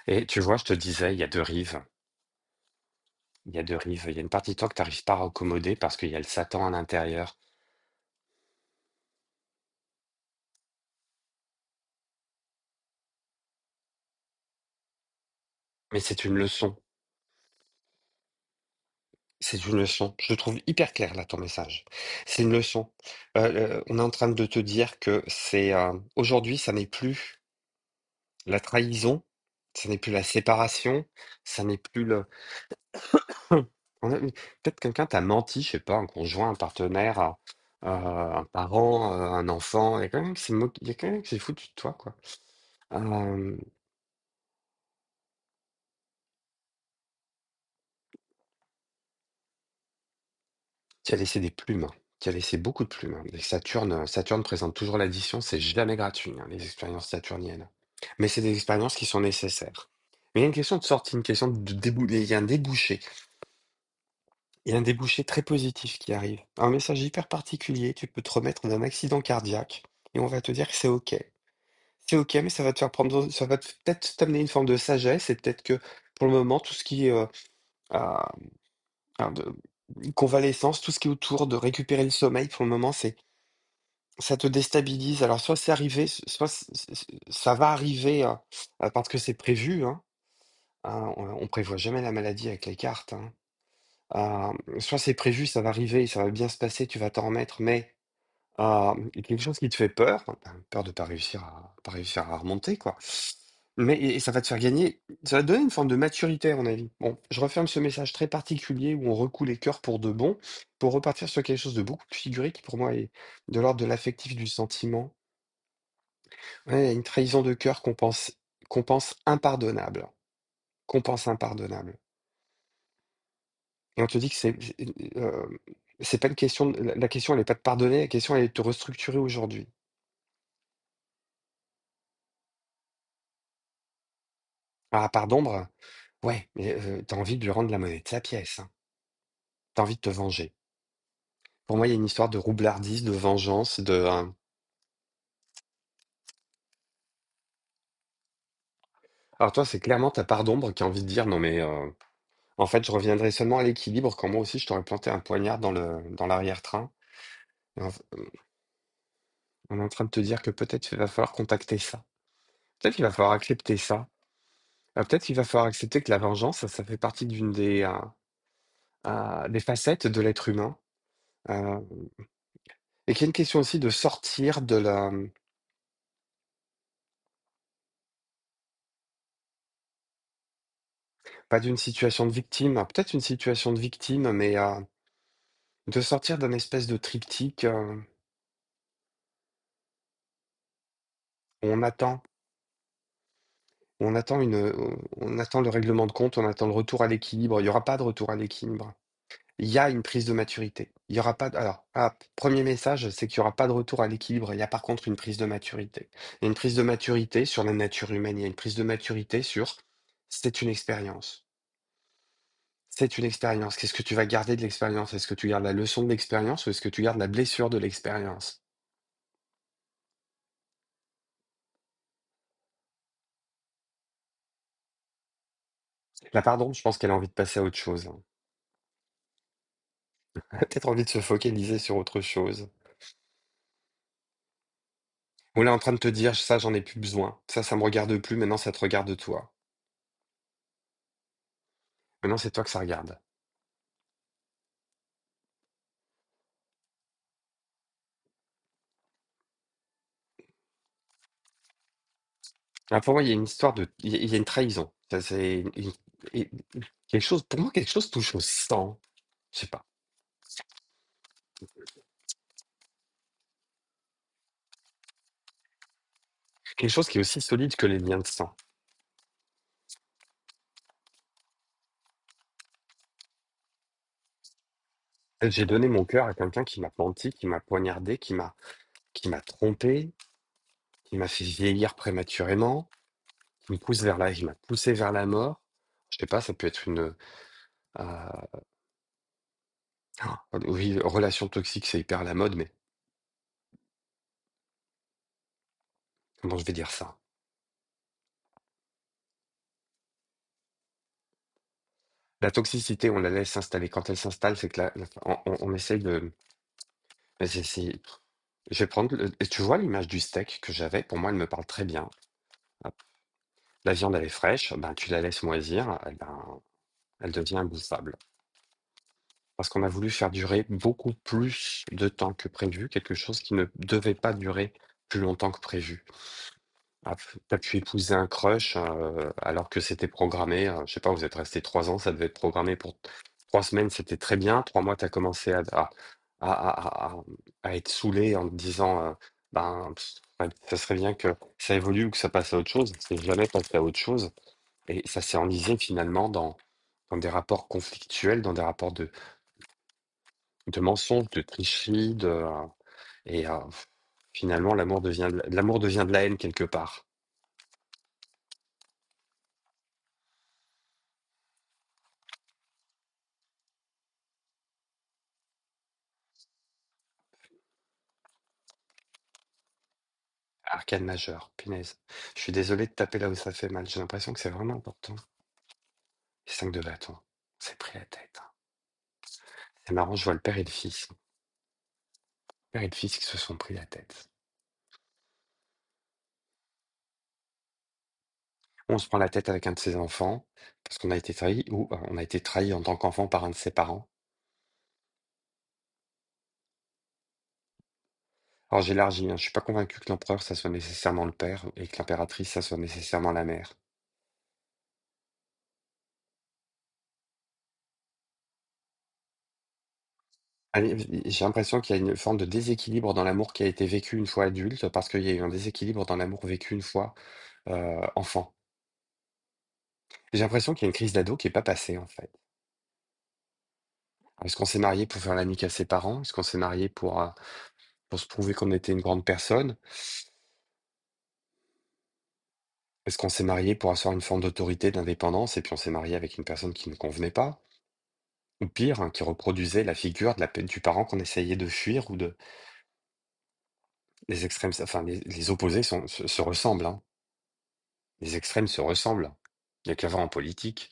Et tu vois, je te disais, il y a deux rives. Il y a deux rives. Il y a une partie de toi que tu n'arrives pas à accommoder parce qu'il y a le Satan à l'intérieur. Mais c'est une leçon. C'est une leçon. Je le trouve hyper clair là, ton message. C'est une leçon. On est en train de te dire que c'est aujourd'hui, ça n'est plus la trahison, ça n'est plus la séparation, ça n'est plus le. Peut-être quelqu'un t'a menti, je sais pas, un conjoint, un partenaire, un parent, un enfant. Il y a quelqu'un qui s'est il y a quelqu'un qui s'est foutu de toi, quoi. Euh, qui a laissé des plumes, qui a laissé beaucoup de plumes, hein. Et Saturne présente toujours l'addition, c'est jamais gratuit, hein, les expériences saturniennes. Mais c'est des expériences qui sont nécessaires. Mais il y a une question de sortie, une question de débouché. Il y a un débouché. Il y a un débouché très positif qui arrive. Un message hyper particulier, tu peux te remettre d'un accident cardiaque et on va te dire que c'est OK. C'est OK, mais ça va te faire prendre, ça va peut-être t'amener une forme de sagesse et peut-être que pour le moment, tout ce qui est ah, de convalescence, tout ce qui est autour de récupérer le sommeil, pour le moment, ça te déstabilise. Alors, soit c'est arrivé, soit ça va arriver parce que c'est prévu, hein. On prévoit jamais la maladie avec les cartes, hein. Soit c'est prévu, ça va arriver, ça va bien se passer, tu vas t'en remettre, mais quelque chose qui te fait peur, ben, peur de pas réussir à remonter, quoi. Mais et ça va te faire gagner, ça va te donner une forme de maturité, à mon avis. Bon, je referme ce message très particulier où on recoue les cœurs pour de bon, pour repartir sur quelque chose de beaucoup plus figuré qui, pour moi, est de l'ordre de l'affectif, du sentiment. Ouais, une trahison de cœur qu'on pense impardonnable. Qu'on pense impardonnable. Et on te dit que c'est pas une question, la question, elle est pas de pardonner, la question, elle est de te restructurer aujourd'hui. Ah, part d'ombre? Ouais, mais tu envie de lui rendre la monnaie de sa pièce, hein. Tu envie de te venger. Pour moi, il y a une histoire de roublardise, de vengeance, alors toi, c'est clairement ta part d'ombre qui a envie de dire: «Non mais, en fait, je reviendrai seulement à l'équilibre quand moi aussi je t'aurais planté un poignard dans l'arrière-train». Et on est en train de te dire que peut-être il va falloir contacter ça. Peut-être qu'il va falloir accepter ça. Peut-être qu'il va falloir accepter que la vengeance, ça fait partie d'une des facettes de l'être humain, heu, et qu'il y a une question aussi de sortir de pas d'une situation de victime, peut-être une situation de victime, mais de sortir d'un espèce de triptyque, où on attend le règlement de compte, on attend le retour à l'équilibre. Il y aura pas de retour à l'équilibre. Il y a une prise de maturité. Il y aura pas d alors, 1er message, c'est qu'il y aura pas de retour à l'équilibre. Il y a par contre une prise de maturité. Il y a une prise de maturité sur la nature humaine, il y a une prise de maturité sur c'est une expérience. C'est une expérience. Qu'est-ce que tu vas garder de l'expérience? Est-ce que tu gardes la leçon de l'expérience ou est-ce que tu gardes la blessure de l'expérience? Là, pardon, je pense qu'elle a envie de passer à autre chose, hein. Elle a peut-être envie de se focaliser sur autre chose. Ou elle est en train de te dire: «Ça, j'en ai plus besoin. Ça me regarde plus, maintenant ça te regarde toi. Maintenant, c'est toi que ça regarde». Pour moi, il y a une histoire il y a une trahison. Ça, c'est et quelque chose pour moi, quelque chose touche au sang. Je sais pas. Quelque chose qui est aussi solide que les liens de sang. J'ai donné mon cœur à quelqu'un qui m'a menti, qui m'a poignardé, qui m'a trompé, qui m'a fait vieillir prématurément, qui m'a poussé vers la mort. Je sais pas, ça peut être oui, relation toxique, c'est hyper à la mode, mais comment je vais dire ça? La toxicité, on la laisse s'installer. Quand elle s'installe, c'est que on essaye de. Mais je vais prendre. Et tu vois l'image du steak que j'avais, pour moi, elle me parle très bien. Hop. La viande, elle est fraîche, ben, tu la laisses moisir, eh ben, elle devient imbouffable. Parce qu'on a voulu faire durer beaucoup plus de temps que prévu, quelque chose qui ne devait pas durer plus longtemps que prévu. Tu pu épouser un crush, alors que c'était programmé, je sais pas, vous êtes restés 3 ans, ça devait être programmé pour 3 semaines, c'était très bien. 3 mois, tu as commencé à être saoulé en te disant, ben, ouais, ça serait bien que ça évolue ou que ça passe à autre chose. C'est jamais passé à autre chose et ça s'est enlisé finalement dans des rapports conflictuels, dans des rapports de mensonges, de tricheries, et finalement l'amour devient de la haine quelque part. Arcane majeur, punaise. Je suis désolé de taper là où ça fait mal. J'ai l'impression que c'est vraiment important. 5 de bâton. C'est pris la tête, hein. C'est marrant, je vois le père et le fils. Le père et le fils qui se sont pris la tête. On se prend la tête avec un de ses enfants parce qu'on a été trahi ou on a été trahi en tant qu'enfant par un de ses parents. Alors j'élargis, hein, je suis pas convaincu que l'empereur, ça soit nécessairement le père et que l'impératrice, ça soit nécessairement la mère. Allez, j'ai l'impression qu'il y a une forme de déséquilibre dans l'amour qui a été vécu une fois adulte parce qu'il y a eu un déséquilibre dans l'amour vécu une fois enfant. J'ai l'impression qu'il y a une crise d'ado qui est pas passée en fait. Est-ce qu'on s'est marié pour faire l'amique à ses parents? Est-ce qu'on s'est marié pour se prouver qu'on était une grande personne? Est-ce qu'on s'est marié pour asseoir une forme d'autorité, d'indépendance, et puis on s'est marié avec une personne qui ne convenait pas? Ou pire, hein, qui reproduisait la figure du parent qu'on essayait de fuir ou de... Les extrêmes, enfin les opposés se ressemblent, hein. Les extrêmes se ressemblent. Il n'y a qu'à voir en politique.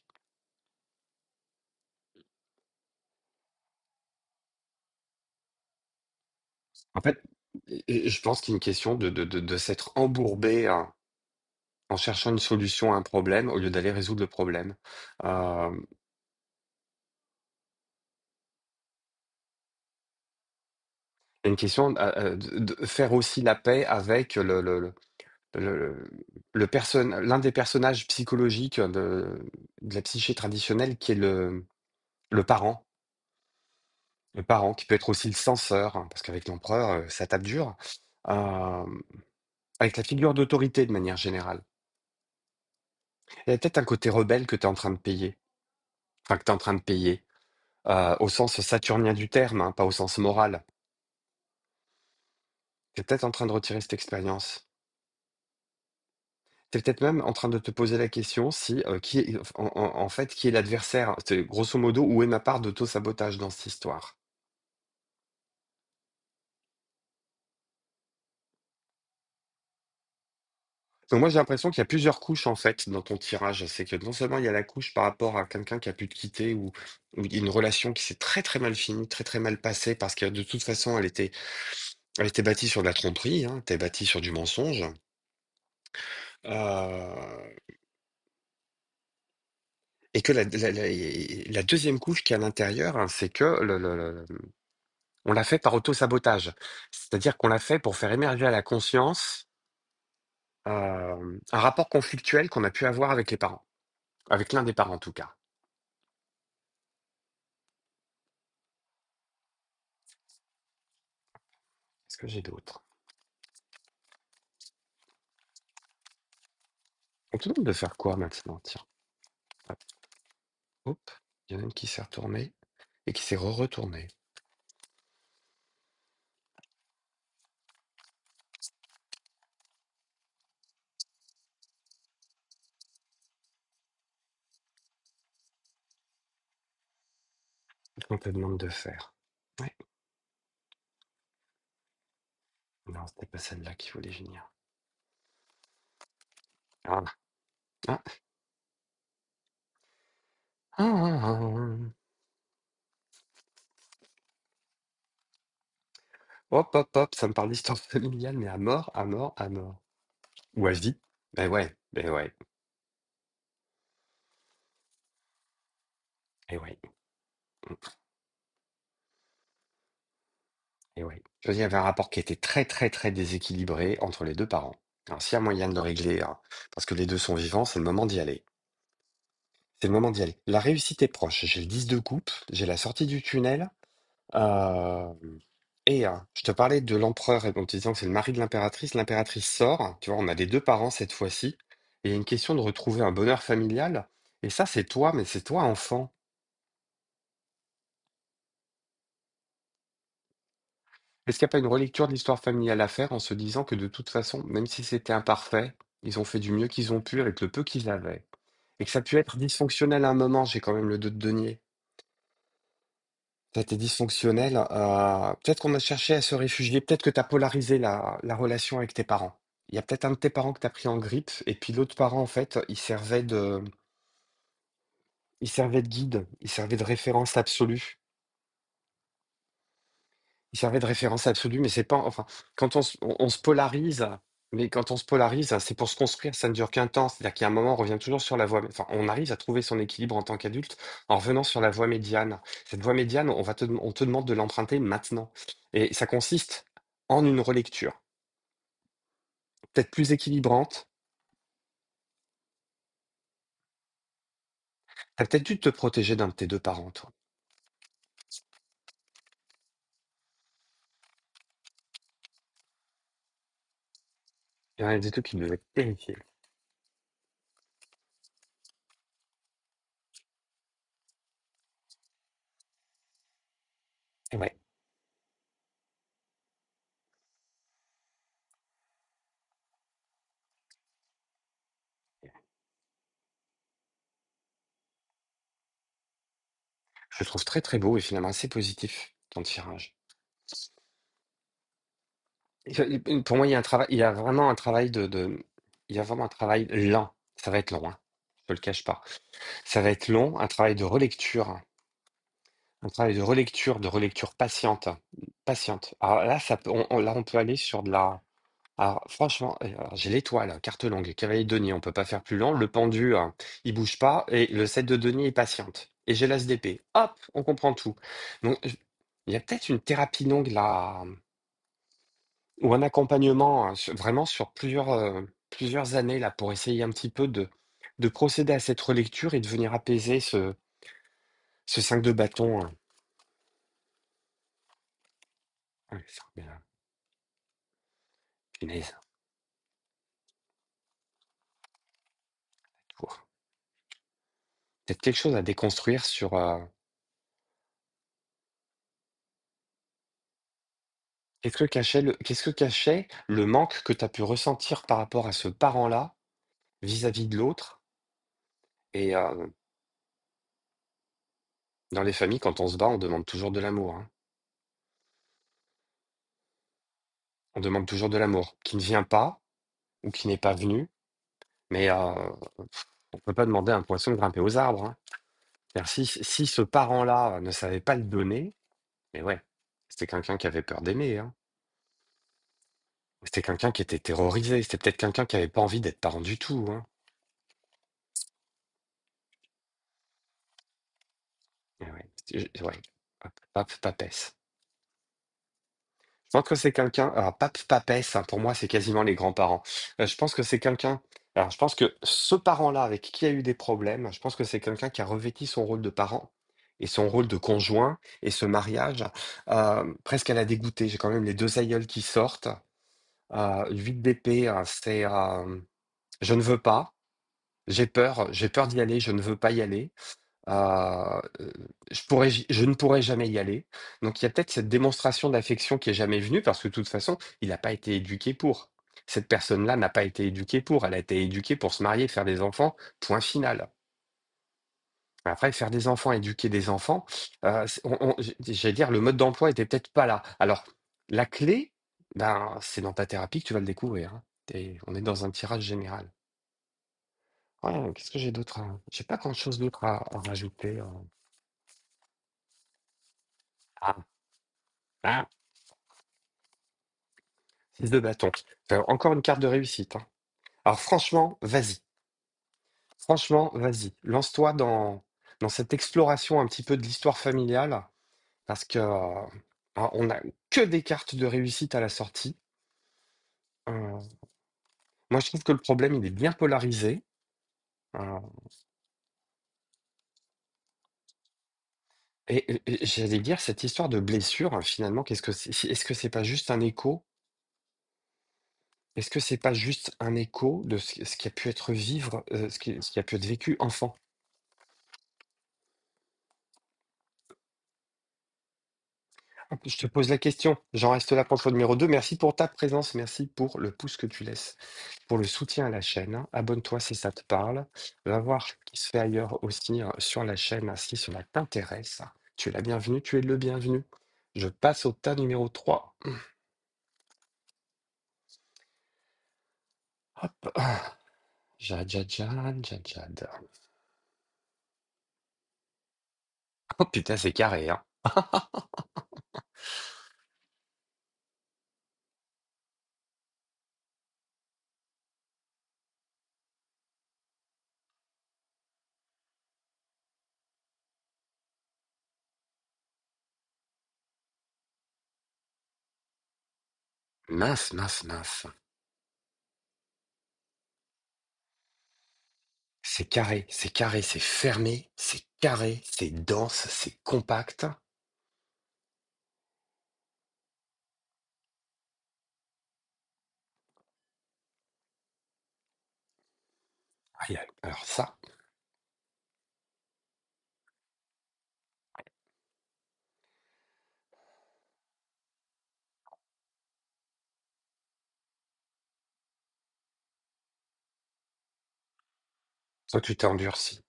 En fait, je pense qu'il y a une question de s'être embourbé, hein, en cherchant une solution à un problème au lieu d'aller résoudre le problème. Euh, Il y a une question de faire aussi la paix avec le, l'un des personnages psychologiques de la psyché traditionnelle qui est le parent. Le parent qui peut être aussi le censeur, hein, parce qu'avec l'empereur, ça tape dur. Euh, Avec la figure d'autorité de manière générale. Il y a peut-être un côté rebelle que tu es en train de payer. Enfin, que tu es en train de payer. Au sens saturnien du terme, hein, pas au sens moral. Tu es peut-être en train de retirer cette expérience. Tu es peut-être même en train de te poser la question si en fait qui est l'adversaire. C'est grosso modo où est ma part d'auto-sabotage dans cette histoire. Donc moi j'ai l'impression qu'il y a plusieurs couches en fait dans ton tirage. C'est que non seulement il y a la couche par rapport à quelqu'un qui a pu te quitter ou une relation qui s'est très très mal finie, très très mal passée parce que de toute façon elle était bâtie sur de la tromperie, hein, elle était bâtie sur du mensonge. Euh, et que la deuxième couche qui est à l'intérieur, hein, c'est que on l'a fait par auto-sabotage. C'est-à-dire qu'on l'a fait pour faire émerger à la conscience un rapport conflictuel qu'on a pu avoir avec les parents, avec l'un des parents en tout cas. Qu'est-ce que j'ai d'autre? On te demande de faire quoi maintenant? Tiens, hop, hop. Il y en a une qui s'est retournée et qui s'est re-retournée. Qu'est-ce qu'on te demande de faire? Ouais. Non, c'était pas celle-là qui voulait venir. Ah, ah, ah, ah, ah. Hop, hop, hop, ça me parle d'histoire familiale, mais à mort, à mort, à mort. Ou à vie. Ben ouais, ben ouais, et ouais, et ouais. Je veux dire, il y avait un rapport qui était très, très, très déséquilibré entre les deux parents. Alors, s'il y a moyen de le régler, hein, parce que les deux sont vivants, c'est le moment d'y aller. C'est le moment d'y aller. La réussite est proche. J'ai le 10 de coupe, j'ai la sortie du tunnel. euh, et je te parlais de l'empereur en te disant que c'est le mari de l'impératrice. L'impératrice sort. Tu vois, on a les deux parents cette fois-ci. Et il y a une question de retrouver un bonheur familial. Et ça, c'est toi, mais c'est toi, enfant. Est-ce qu'il n'y a pas une relecture de l'histoire familiale à faire en se disant que de toute façon, même si c'était imparfait, ils ont fait du mieux qu'ils ont pu avec le peu qu'ils avaient. Et que ça a pu être dysfonctionnel à un moment, j'ai quand même le dos de denier. Ça a été dysfonctionnel. Peut-être qu'on a cherché à se réfugier, peut-être que tu as polarisé la relation avec tes parents. il y a peut-être un de tes parents que tu as pris en grippe, et puis l'autre parent, en fait, il servait de guide, il servait de référence absolue. Il servait de référence absolue, mais c'est pas enfin, quand on se polarise, mais quand on se polarise, c'est pour se construire, ça ne dure qu'un temps. C'est-à-dire qu'il y a un moment, on revient toujours sur la voie enfin, on arrive à trouver son équilibre en tant qu'adulte en revenant sur la voie médiane. Cette voie médiane, on te demande de l'emprunter maintenant et ça consiste en une relecture, peut-être plus équilibrante. Tu as peut-être dû te protéger d'un de tes 2 parents, toi. Il y en a des trucs qui devaient être terrifiés. Ouais, je le trouve très, très beau et finalement assez positif, ton tirage. Pour moi, il y a vraiment un travail il y a vraiment un travail lent. Ça va être long, hein, je te le cache pas. Ça va être long, un travail de relecture patiente. Alors là, là, on peut aller sur de la. Alors, franchement, alors, j'ai l'étoile, carte longue, cavalier de denier, on peut pas faire plus lent. Le pendu, il bouge pas, et le 7 de denier est patiente. Et j'ai l'as d'épée. Hop, on comprend tout. Donc, il y a peut-être une thérapie longue là. Ou un accompagnement, vraiment sur plusieurs années là, pour essayer un petit peu de procéder à cette relecture et de venir apaiser ce 5 de bâton, ouais, ça remet la punaise, tour. Peut-être quelque chose à déconstruire sur, qu'est-ce que cachait le manque que tu as pu ressentir par rapport à ce parent-là, vis-à-vis de l'autre? Et dans les familles, quand on se bat, on demande toujours de l'amour, hein. On demande toujours de l'amour, qui ne vient pas ou qui n'est pas venu, mais on peut pas demander à un poisson de grimper aux arbres, hein. C'est-à-dire si ce parent-là ne savait pas le donner, mais ouais, c'était quelqu'un qui avait peur d'aimer, hein. C'était quelqu'un qui était terrorisé, c'était peut-être quelqu'un qui avait pas envie d'être parent du tout, hein. Et ouais, ouais, pape papesse. Je pense que c'est quelqu'un alors pape papesse, hein, pour moi, c'est quasiment les grands-parents. Je pense que c'est quelqu'un alors je pense que ce parent-là avec qui a eu des problèmes, je pense que c'est quelqu'un qui a revêti son rôle de parent et son rôle de conjoint et ce mariage, presque à la dégoûter. J'ai quand même les 2 aïeuls qui sortent. 8 d'épée, c'est, je ne veux pas, j'ai peur d'y aller, je ne veux pas y aller. Je ne pourrai jamais y aller. Donc il y a peut-être cette démonstration d'affection qui est jamais venue parce que de toute façon, il n'a pas été éduqué pour. Cette personne-là n'a pas été éduquée pour. Elle a été éduquée pour se marier, faire des enfants, point final. Après, faire des enfants, éduquer des enfants, j'allais dire, le mode d'emploi était peut-être pas là. Alors, la clé, ben, c'est dans ta thérapie que tu vas le découvrir, hein. On est dans un tirage général. Ouais, qu'est-ce que j'ai d'autre j'ai pas grand-chose d'autre à rajouter. Ah, ah, 6 de bâton. Encore une carte de réussite, hein. Alors franchement, vas-y. Franchement, vas-y. Lance-toi dans cette exploration un petit peu de l'histoire familiale, parce que on a que des cartes de réussite à la sortie. Euh, Moi, je trouve que le problème, il est bien polarisé. Euh, et j'allais dire, cette histoire de blessure, finalement, est-ce que c'est pas juste un écho? Est-ce que c'est pas juste un écho de ce qui a pu être ce qui a pu être vécu enfant? Je te pose la question. J'en reste là pour le choix numéro 2. Merci pour ta présence. Merci pour le pouce que tu laisses, pour le soutien à la chaîne, hein. Abonne-toi si ça te parle. Va voir ce qui se fait ailleurs aussi, sur la chaîne, si cela t'intéresse. Tu es la bienvenue, tu es le bienvenu. Je passe au tas numéro 3. Hop. Jad, jad, jad, jad, jad. Oh putain, c'est carré, hein. Mince, mince, mince. C'est carré, c'est fermé, c'est carré, c'est dense, c'est compact. Aïe, aïe. Alors ça, toi tu t'es endurci.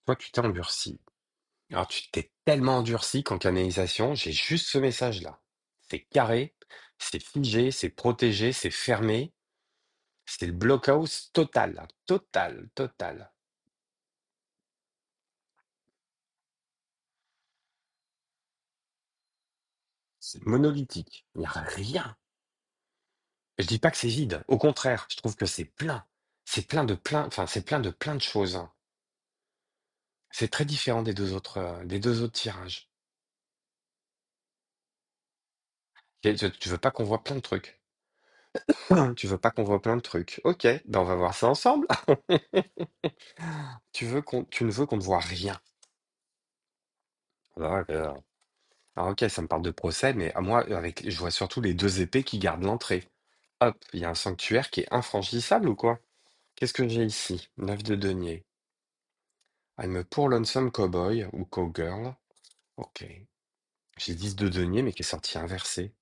Toi tu t'es endurci. Alors tu t'es tellement endurci qu'en canalisation, j'ai juste ce message-là. C'est carré, c'est figé, c'est protégé, c'est fermé. C'est le blockhouse total, total, total. C'est monolithique. Il n'y a rien. Je dis pas que c'est vide. Au contraire, je trouve que c'est plein. Enfin, c'est plein de plein de choses. C'est très différent des deux autres tirages. Et tu veux pas qu'on voit plein de trucs. Tu veux pas qu'on voit plein de trucs. Ok, ben on va voir ça ensemble. Tu ne veux qu'on ne voit rien. D'accord. Alors, ok, ça me parle de procès, mais à moi, je vois surtout les deux épées qui gardent l'entrée. Hop, il y a un sanctuaire qui est infranchissable ou quoi? Qu'est-ce que j'ai ici? 9 de denier. I'm a poor lonesome cowboy ou cowgirl. Ok. J'ai 10 de denier, mais qui est sorti inversé.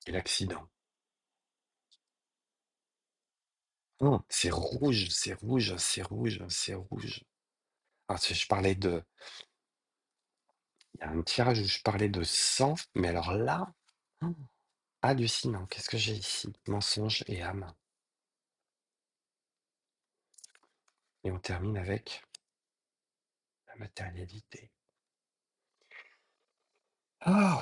Et l'accident. Oh, c'est rouge, c'est rouge, c'est rouge, c'est rouge. Ah, je parlais de. Il y a un tirage où je parlais de sang, mais alors là, oh, hallucinant. Qu'est-ce que j'ai ici? Mensonge et âme. Et on termine avec la matérialité. Oh,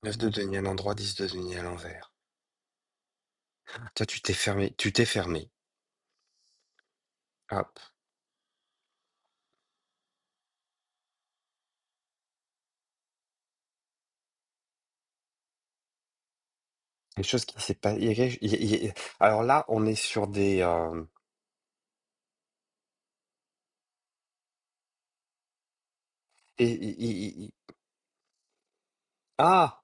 9 de denier à l'endroit, 10 de denier à l'envers. Toi, tu t'es fermé, tu t'es fermé. Hop. Quelque chose qui s'est pas. Alors là, on est sur des. Ah!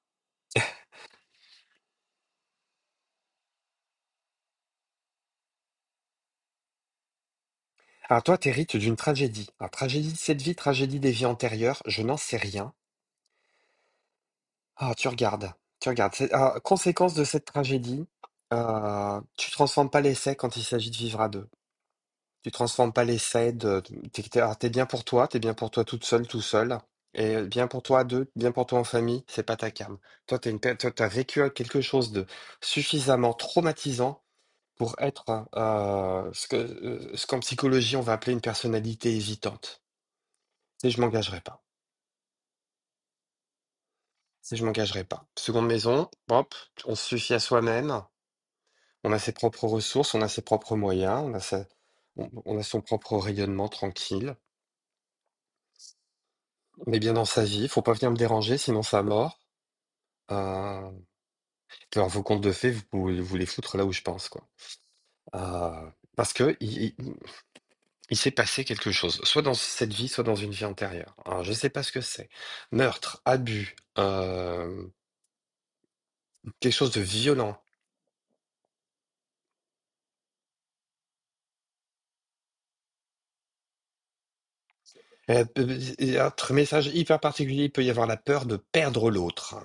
Alors toi, t'hérites d'une tragédie. Alors, tragédie de cette vie, tragédie des vies antérieures, je n'en sais rien. Ah, tu regardes. Tu regardes. Conséquence de cette tragédie, tu transformes pas l'essai quand il s'agit de vivre à deux. Tu transformes pas l'essai alors, t'es bien pour toi toute seule, tout seul. Et bien pour toi à deux, bien pour toi en famille, c'est pas ta came. Toi, toi, t'as vécu quelque chose de suffisamment traumatisant pour être ce qu'en psychologie on va appeler une personnalité hésitante. Et je m'engagerai pas. Si je m'engagerai pas. Seconde maison, hop, on se suffit à soi-même, on a ses propres ressources, on a ses propres moyens, on a son propre rayonnement tranquille. On est bien dans sa vie, faut pas venir me déranger, sinon ça mord. Euh, alors vos contes de fées, vous pouvez vous les foutre là où je pense, quoi. Parce que il s'est passé quelque chose, soit dans cette vie, soit dans une vie antérieure. Alors je sais pas ce que c'est. Meurtre, abus, quelque chose de violent. Autre message hyper particulier, il peut y avoir la peur de perdre l'autre.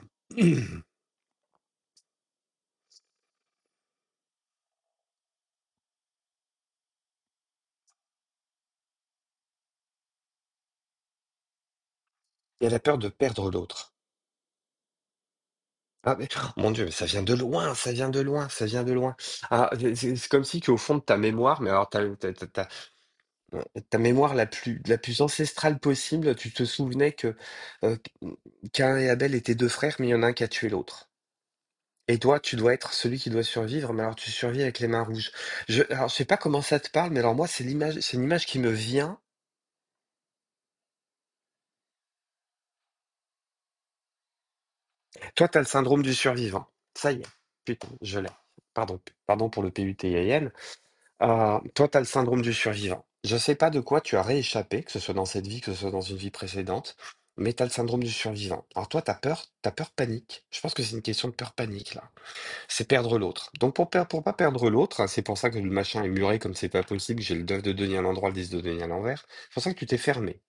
Il y a la peur de perdre l'autre. Ah, mais, oh, mon Dieu, mais ça vient de loin, ça vient de loin, ça vient de loin. Ah, c'est comme si qu'au fond de ta mémoire, mais alors ta mémoire la plus ancestrale possible, tu te souvenais que euh, Caïn et Abel étaient deux frères, mais il y en a un qui a tué l'autre. Et toi, tu dois être celui qui doit survivre, mais alors tu survis avec les mains rouges. Alors, je sais pas comment ça te parle, mais alors moi, c'est une image qui me vient. Toi, tu as le syndrome du survivant. Ça y est. Putain, je l'ai. Pardon pour le PUTIN. Toi, tu as le syndrome du survivant. Je sais pas de quoi tu as rééchappé, que ce soit dans cette vie, que ce soit dans une vie précédente, mais tu as le syndrome du survivant. Alors toi, t'as peur panique. Je pense que c'est une question de peur panique, là. C'est perdre l'autre. Donc pour pas perdre l'autre, c'est pour ça que le machin est muré comme c'est pas possible, j'ai le 9 de denier à l'endroit, le 10 de denier à l'envers. C'est pour ça que tu t'es fermé.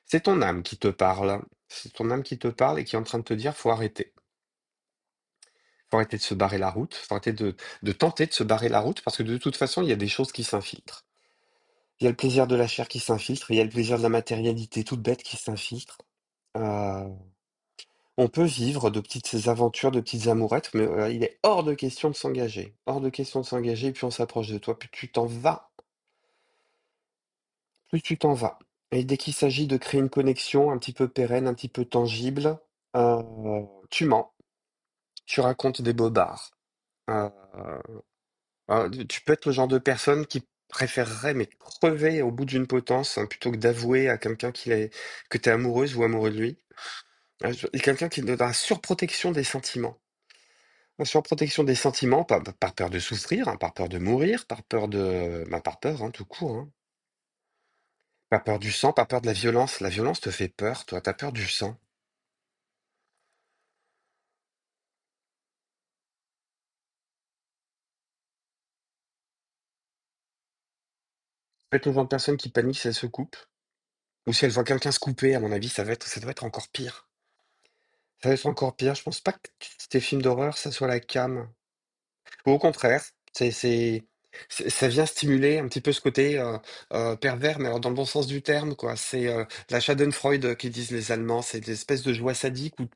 C'est ton âme qui te parle. C'est ton âme qui te parle et qui est en train de te dire, faut arrêter. Faut arrêter de se barrer la route. Faut arrêter de tenter de se barrer la route parce que de toute façon, il y a des choses qui s'infiltrent. Il y a le plaisir de la chair qui s'infiltre, il y a le plaisir de la matérialité toute bête qui s'infiltre. Euh, on peut vivre de petites aventures, de petites amourettes, mais il est hors de question de s'engager. Hors de question de s'engager, et plus on s'approche de toi, plus tu t'en vas, plus tu t'en vas. Et dès qu'il s'agit de créer une connexion un petit peu pérenne, un petit peu tangible, tu mens, tu racontes des bobards. Euh, tu peux être le genre de personne qui préférerait mais crever au bout d'une potence hein, plutôt que d'avouer à quelqu'un que tu es amoureuse ou amoureux de lui. Quelqu'un qui est dans la surprotection des sentiments. La surprotection des sentiments, par peur de souffrir, hein, par peur de mourir, par peur, hein, tout court. Hein. Par peur du sang, par peur de la violence. La violence te fait peur, toi, t'as peur du sang. Peut-être le genre de personne qui panique si elle se coupe. Ou si elle voit quelqu'un se couper, à mon avis, ça doit être encore pire. Ça va être encore pire. Je pense pas que tes films d'horreur, ça soit la cam. Ou au contraire, ça vient stimuler un petit peu ce côté pervers, mais alors dans le bon sens du terme, quoi. C'est la Schadenfreude qui disent les Allemands. C'est des espèces de joie sadique où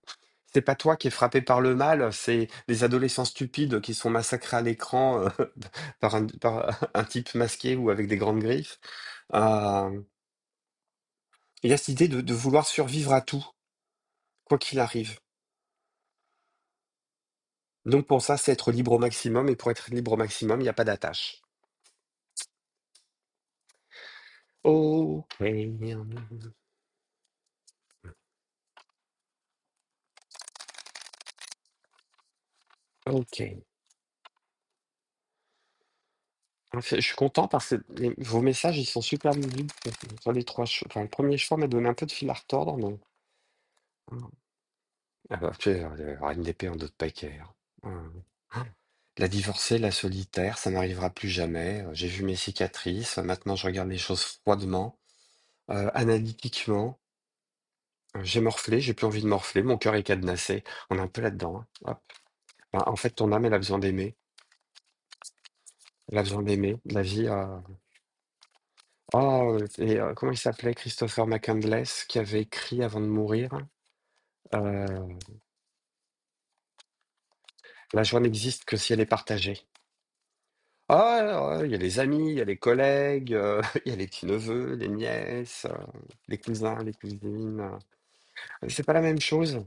c'est pas toi qui es frappé par le mal, c'est les adolescents stupides qui sont massacrés à l'écran par un type masqué ou avec des grandes griffes. Euh, Il y a cette idée de vouloir survivre à tout, quoi qu'il arrive. Donc pour ça, c'est être libre au maximum, et pour être libre au maximum, il n'y a pas d'attache. Ok. Ok. Je suis content parce que vos messages, ils sont super ludiques sur les trois chevaux. Enfin, le premier cheval m'a donné un peu de fil à retordre, donc. Ah bah, tu sais, une d'épée en dos de paquet. Hein. La divorcée, la solitaire, ça n'arrivera plus jamais. J'ai vu mes cicatrices. Maintenant, je regarde les choses froidement, analytiquement. J'ai morflé, j'ai plus envie de morfler. Mon cœur est cadenassé. On est un peu là-dedans. Hein. Hop. Ben, en fait, ton âme, elle a besoin d'aimer. Elle a besoin d'aimer. La vie a. Oh, et comment il s'appelait? Christopher McCandless, qui avait écrit avant de mourir. euh, La joie n'existe que si elle est partagée. Ah, ouais, il y a les amis, il y a les collègues, il y a les petits-neveux, les nièces, les cousins, les cousines. C'est pas la même chose.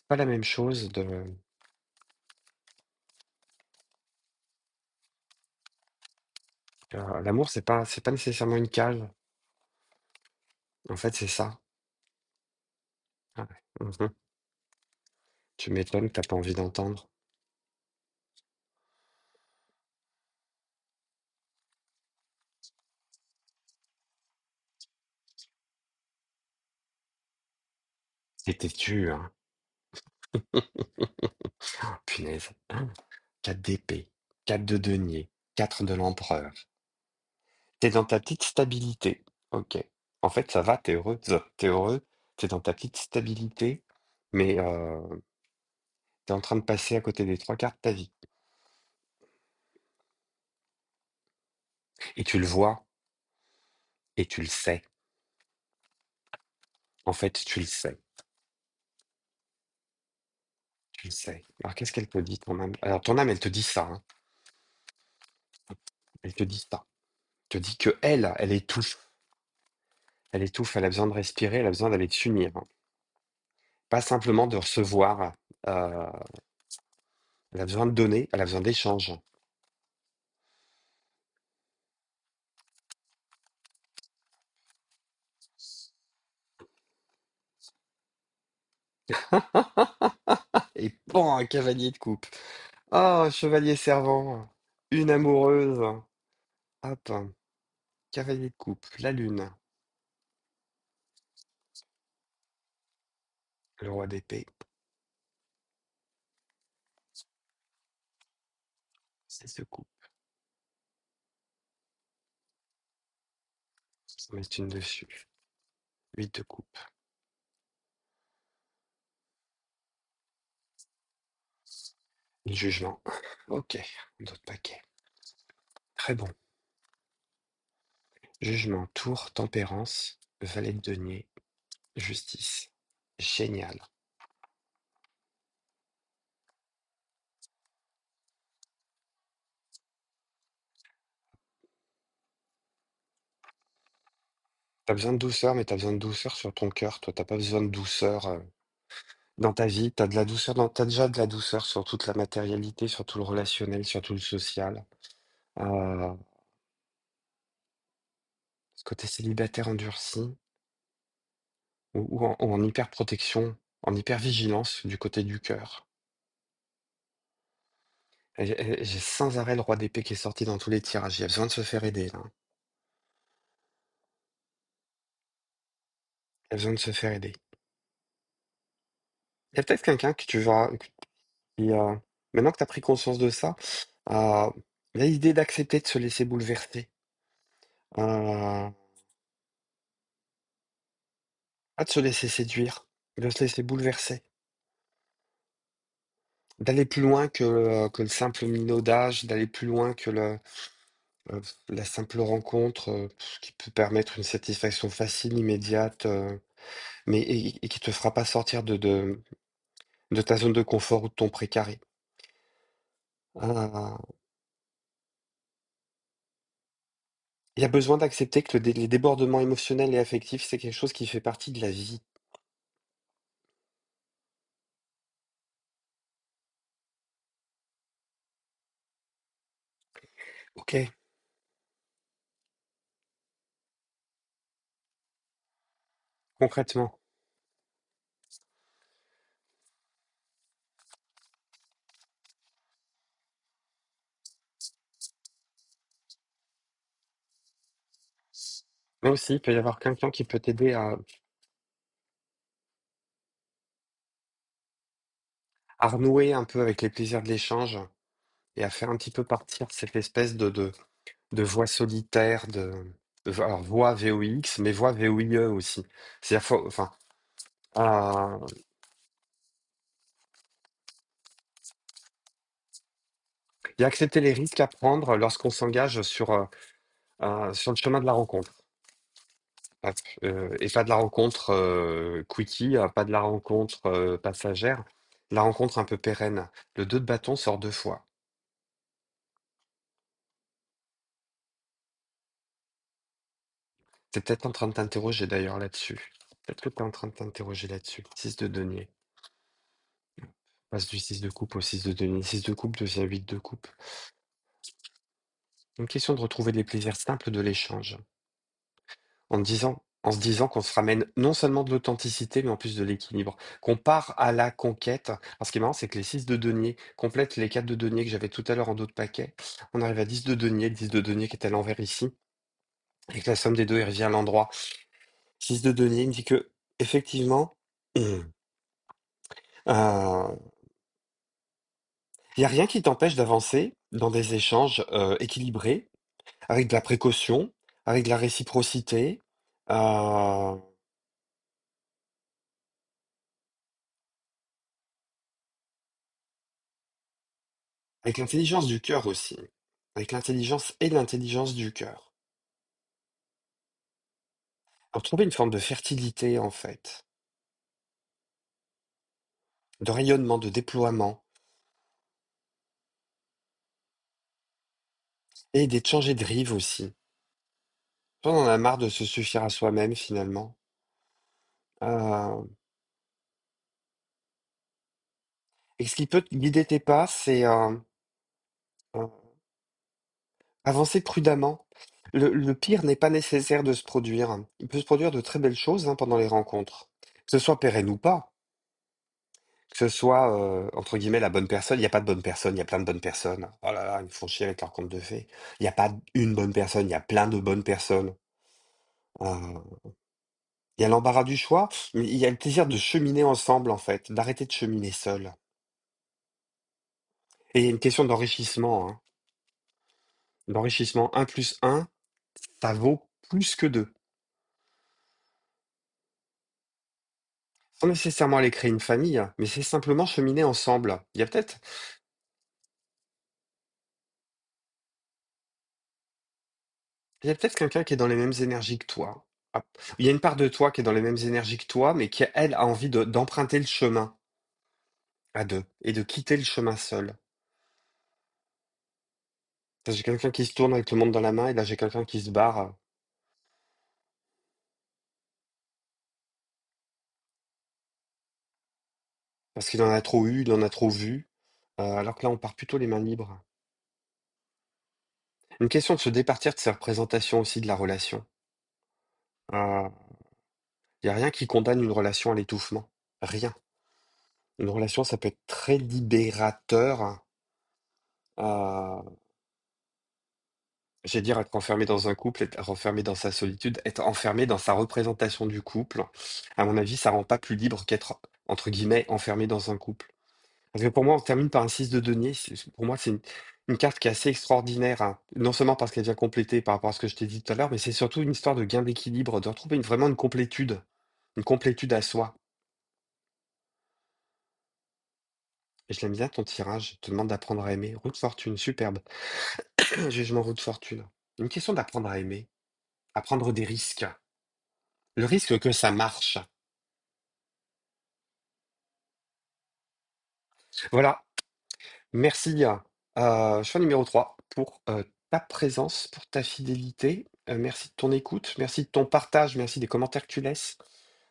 C'est pas la même chose l'amour, c'est pas nécessairement une cage. En fait, c'est ça. Ah ouais. Mhm. Tu m'étonnes que t'as pas envie d'entendre. C'est têtu, hein. Punaise. 4 d'épée, 4 de denier, 4 de l'empereur. T'es dans ta petite stabilité. Ok. En fait, ça va, t'es heureuse, t'es heureux, t'es dans ta petite stabilité, mais t'es en train de passer à côté des trois quarts de ta vie. Et tu le vois, et tu le sais. En fait, tu le sais. Tu le sais. Alors, qu'est-ce qu'elle te dit, ton âme? Alors, ton âme, elle te dit ça, hein. Elle te dit ça. Elle te dit que elle étouffe. Elle étouffe, elle a besoin de respirer, elle a besoin d'aller s'unir. Pas simplement de recevoir. euh, Elle a besoin de donner, elle a besoin d'échanges. Et bon, un cavalier de coupe. Oh, chevalier servant. Une amoureuse. Hop. Cavalier de coupe. La lune. Le roi d'épée. Six de coupe. On met une dessus. Huit de coupe. Le jugement. Ok. D'autres paquets. Très bon. Jugement, tour, tempérance, valet de denier, justice. Génial. T'as besoin de douceur, mais t'as besoin de douceur sur ton cœur. Toi, t'as pas besoin de douceur dans ta vie. T'as de la douceur t'as déjà de la douceur sur toute la matérialité, sur tout le relationnel, sur tout le social. Euh, Ce côté célibataire endurci ou en hyper protection, en hyper vigilance du côté du cœur. J'ai sans arrêt le roi d'épée qui est sorti dans tous les tirages. Il y a besoin de se faire aider, là. Il y a besoin de se faire aider. Il y a peut-être quelqu'un que tu vas, qui, maintenant que tu as pris conscience de ça, euh, il y a l'idée d'accepter de se laisser bouleverser. Euh, Pas de se laisser séduire, de se laisser bouleverser. D'aller plus loin que le simple minaudage, d'aller plus loin que la simple rencontre qui peut permettre une satisfaction facile, immédiate, mais et qui te fera pas sortir de ta zone de confort ou de ton précaré. Ah, il y a besoin d'accepter que les débordements émotionnels et affectifs, c'est quelque chose qui fait partie de la vie. Ok, concrètement. Mais aussi, il peut y avoir quelqu'un qui peut t'aider à renouer un peu avec les plaisirs de l'échange et à faire un petit peu partir cette espèce de voix solitaire, alors voix VOX, mais voix VOIE aussi. C'est-à-dire, enfin, euh, il y a accepter les risques à prendre lorsqu'on s'engage sur le chemin de la rencontre. Hop, et pas de la rencontre quickie, pas de la rencontre passagère, la rencontre un peu pérenne. Le 2 de bâton sort deux fois. T'es peut-être en train de t'interroger d'ailleurs là-dessus. Peut-être que t'es en train de t'interroger là-dessus. 6 de denier. Passe du 6 de coupe au 6 de denier. 6 de coupe devient 8 de coupe. Une question de retrouver les plaisirs simples de l'échange. En se disant qu'on se ramène non seulement de l'authenticité, mais en plus de l'équilibre. Qu'on part à la conquête. Alors, ce qui est marrant, c'est que les 6 de denier complètent les 4 de denier que j'avais tout à l'heure en dos de paquet. On arrive à 10 de denier, le 10 de denier qui est à l'envers ici. Et que la somme des deux, elle revient à l'endroit. 6 de denier, il me dit que, effectivement, euh, il n'y a rien qui t'empêche d'avancer dans des échanges équilibrés, avec de la précaution, avec de la réciprocité, euh, avec l'intelligence du cœur aussi, avec l'intelligence et l'intelligence du cœur. Pour trouver une forme de fertilité, en fait, de rayonnement, de déploiement, et d'être changé de rive aussi. On en a marre de se suffire à soi-même, finalement. Euh, et ce qui peut te guider tes pas, c'est euh, avancer prudemment. Le pire n'est pas nécessaire de se produire. Il peut se produire de très belles choses hein, pendant les rencontres. Que ce soit pérenne ou pas, que ce soit, entre guillemets, la bonne personne. Il n'y a pas de bonne personne, il y a plein de bonnes personnes. Oh là là, ils me font chier avec leur conte de fées. Il n'y a pas une bonne personne, il y a plein de bonnes personnes. Euh, il y a l'embarras du choix, mais il y a le plaisir de cheminer ensemble, en fait, d'arrêter de cheminer seul. Et il y a une question d'enrichissement, hein. L'enrichissement un plus un, ça vaut plus que 2. Sans nécessairement aller créer une famille, mais c'est simplement cheminer ensemble. Il y a peut-être quelqu'un qui est dans les mêmes énergies que toi. Ah, il y a une part de toi qui est dans les mêmes énergies que toi, mais qui, elle, a envie d'emprunter le chemin à deux et de quitter le chemin seul. Là, j'ai quelqu'un qui se tourne avec le monde dans la main et là, j'ai quelqu'un qui se barre parce qu'il en a trop eu, il en a trop vu, alors que là, on part plutôt les mains libres. Une question de se départir de ses représentations aussi de la relation. Il n'y a rien qui condamne une relation à l'étouffement. Rien. Une relation, ça peut être très libérateur. euh, J'allais dire être enfermé dans un couple, être enfermé dans sa solitude, être enfermé dans sa représentation du couple. À mon avis, ça rend pas plus libre qu'être, entre guillemets, enfermé dans un couple. Parce que pour moi, on termine par un 6 de denier. Pour moi, c'est une carte qui est assez extraordinaire, hein. Non seulement parce qu'elle vient compléter par rapport à ce que je t'ai dit tout à l'heure, mais c'est surtout une histoire de gain d'équilibre, de retrouver vraiment une complétude à soi. Et je l'aime bien ton tirage. Je te demande d'apprendre à aimer. Roue de fortune, superbe. Jugement roue de fortune. Une question d'apprendre à aimer, à prendre des risques. Le risque que ça marche. Voilà, merci. Choix numéro 3 pour ta présence, pour ta fidélité. Merci de ton écoute, merci de ton partage, merci des commentaires que tu laisses.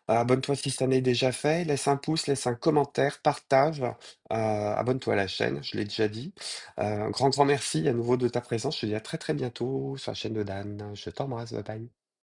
Abonne-toi si ça n'est déjà fait, laisse un pouce, laisse un commentaire, partage, abonne-toi à la chaîne, je l'ai déjà dit. Grand merci à nouveau de ta présence. Je te dis à très très bientôt sur la chaîne de Dan. Je t'embrasse, bye bye.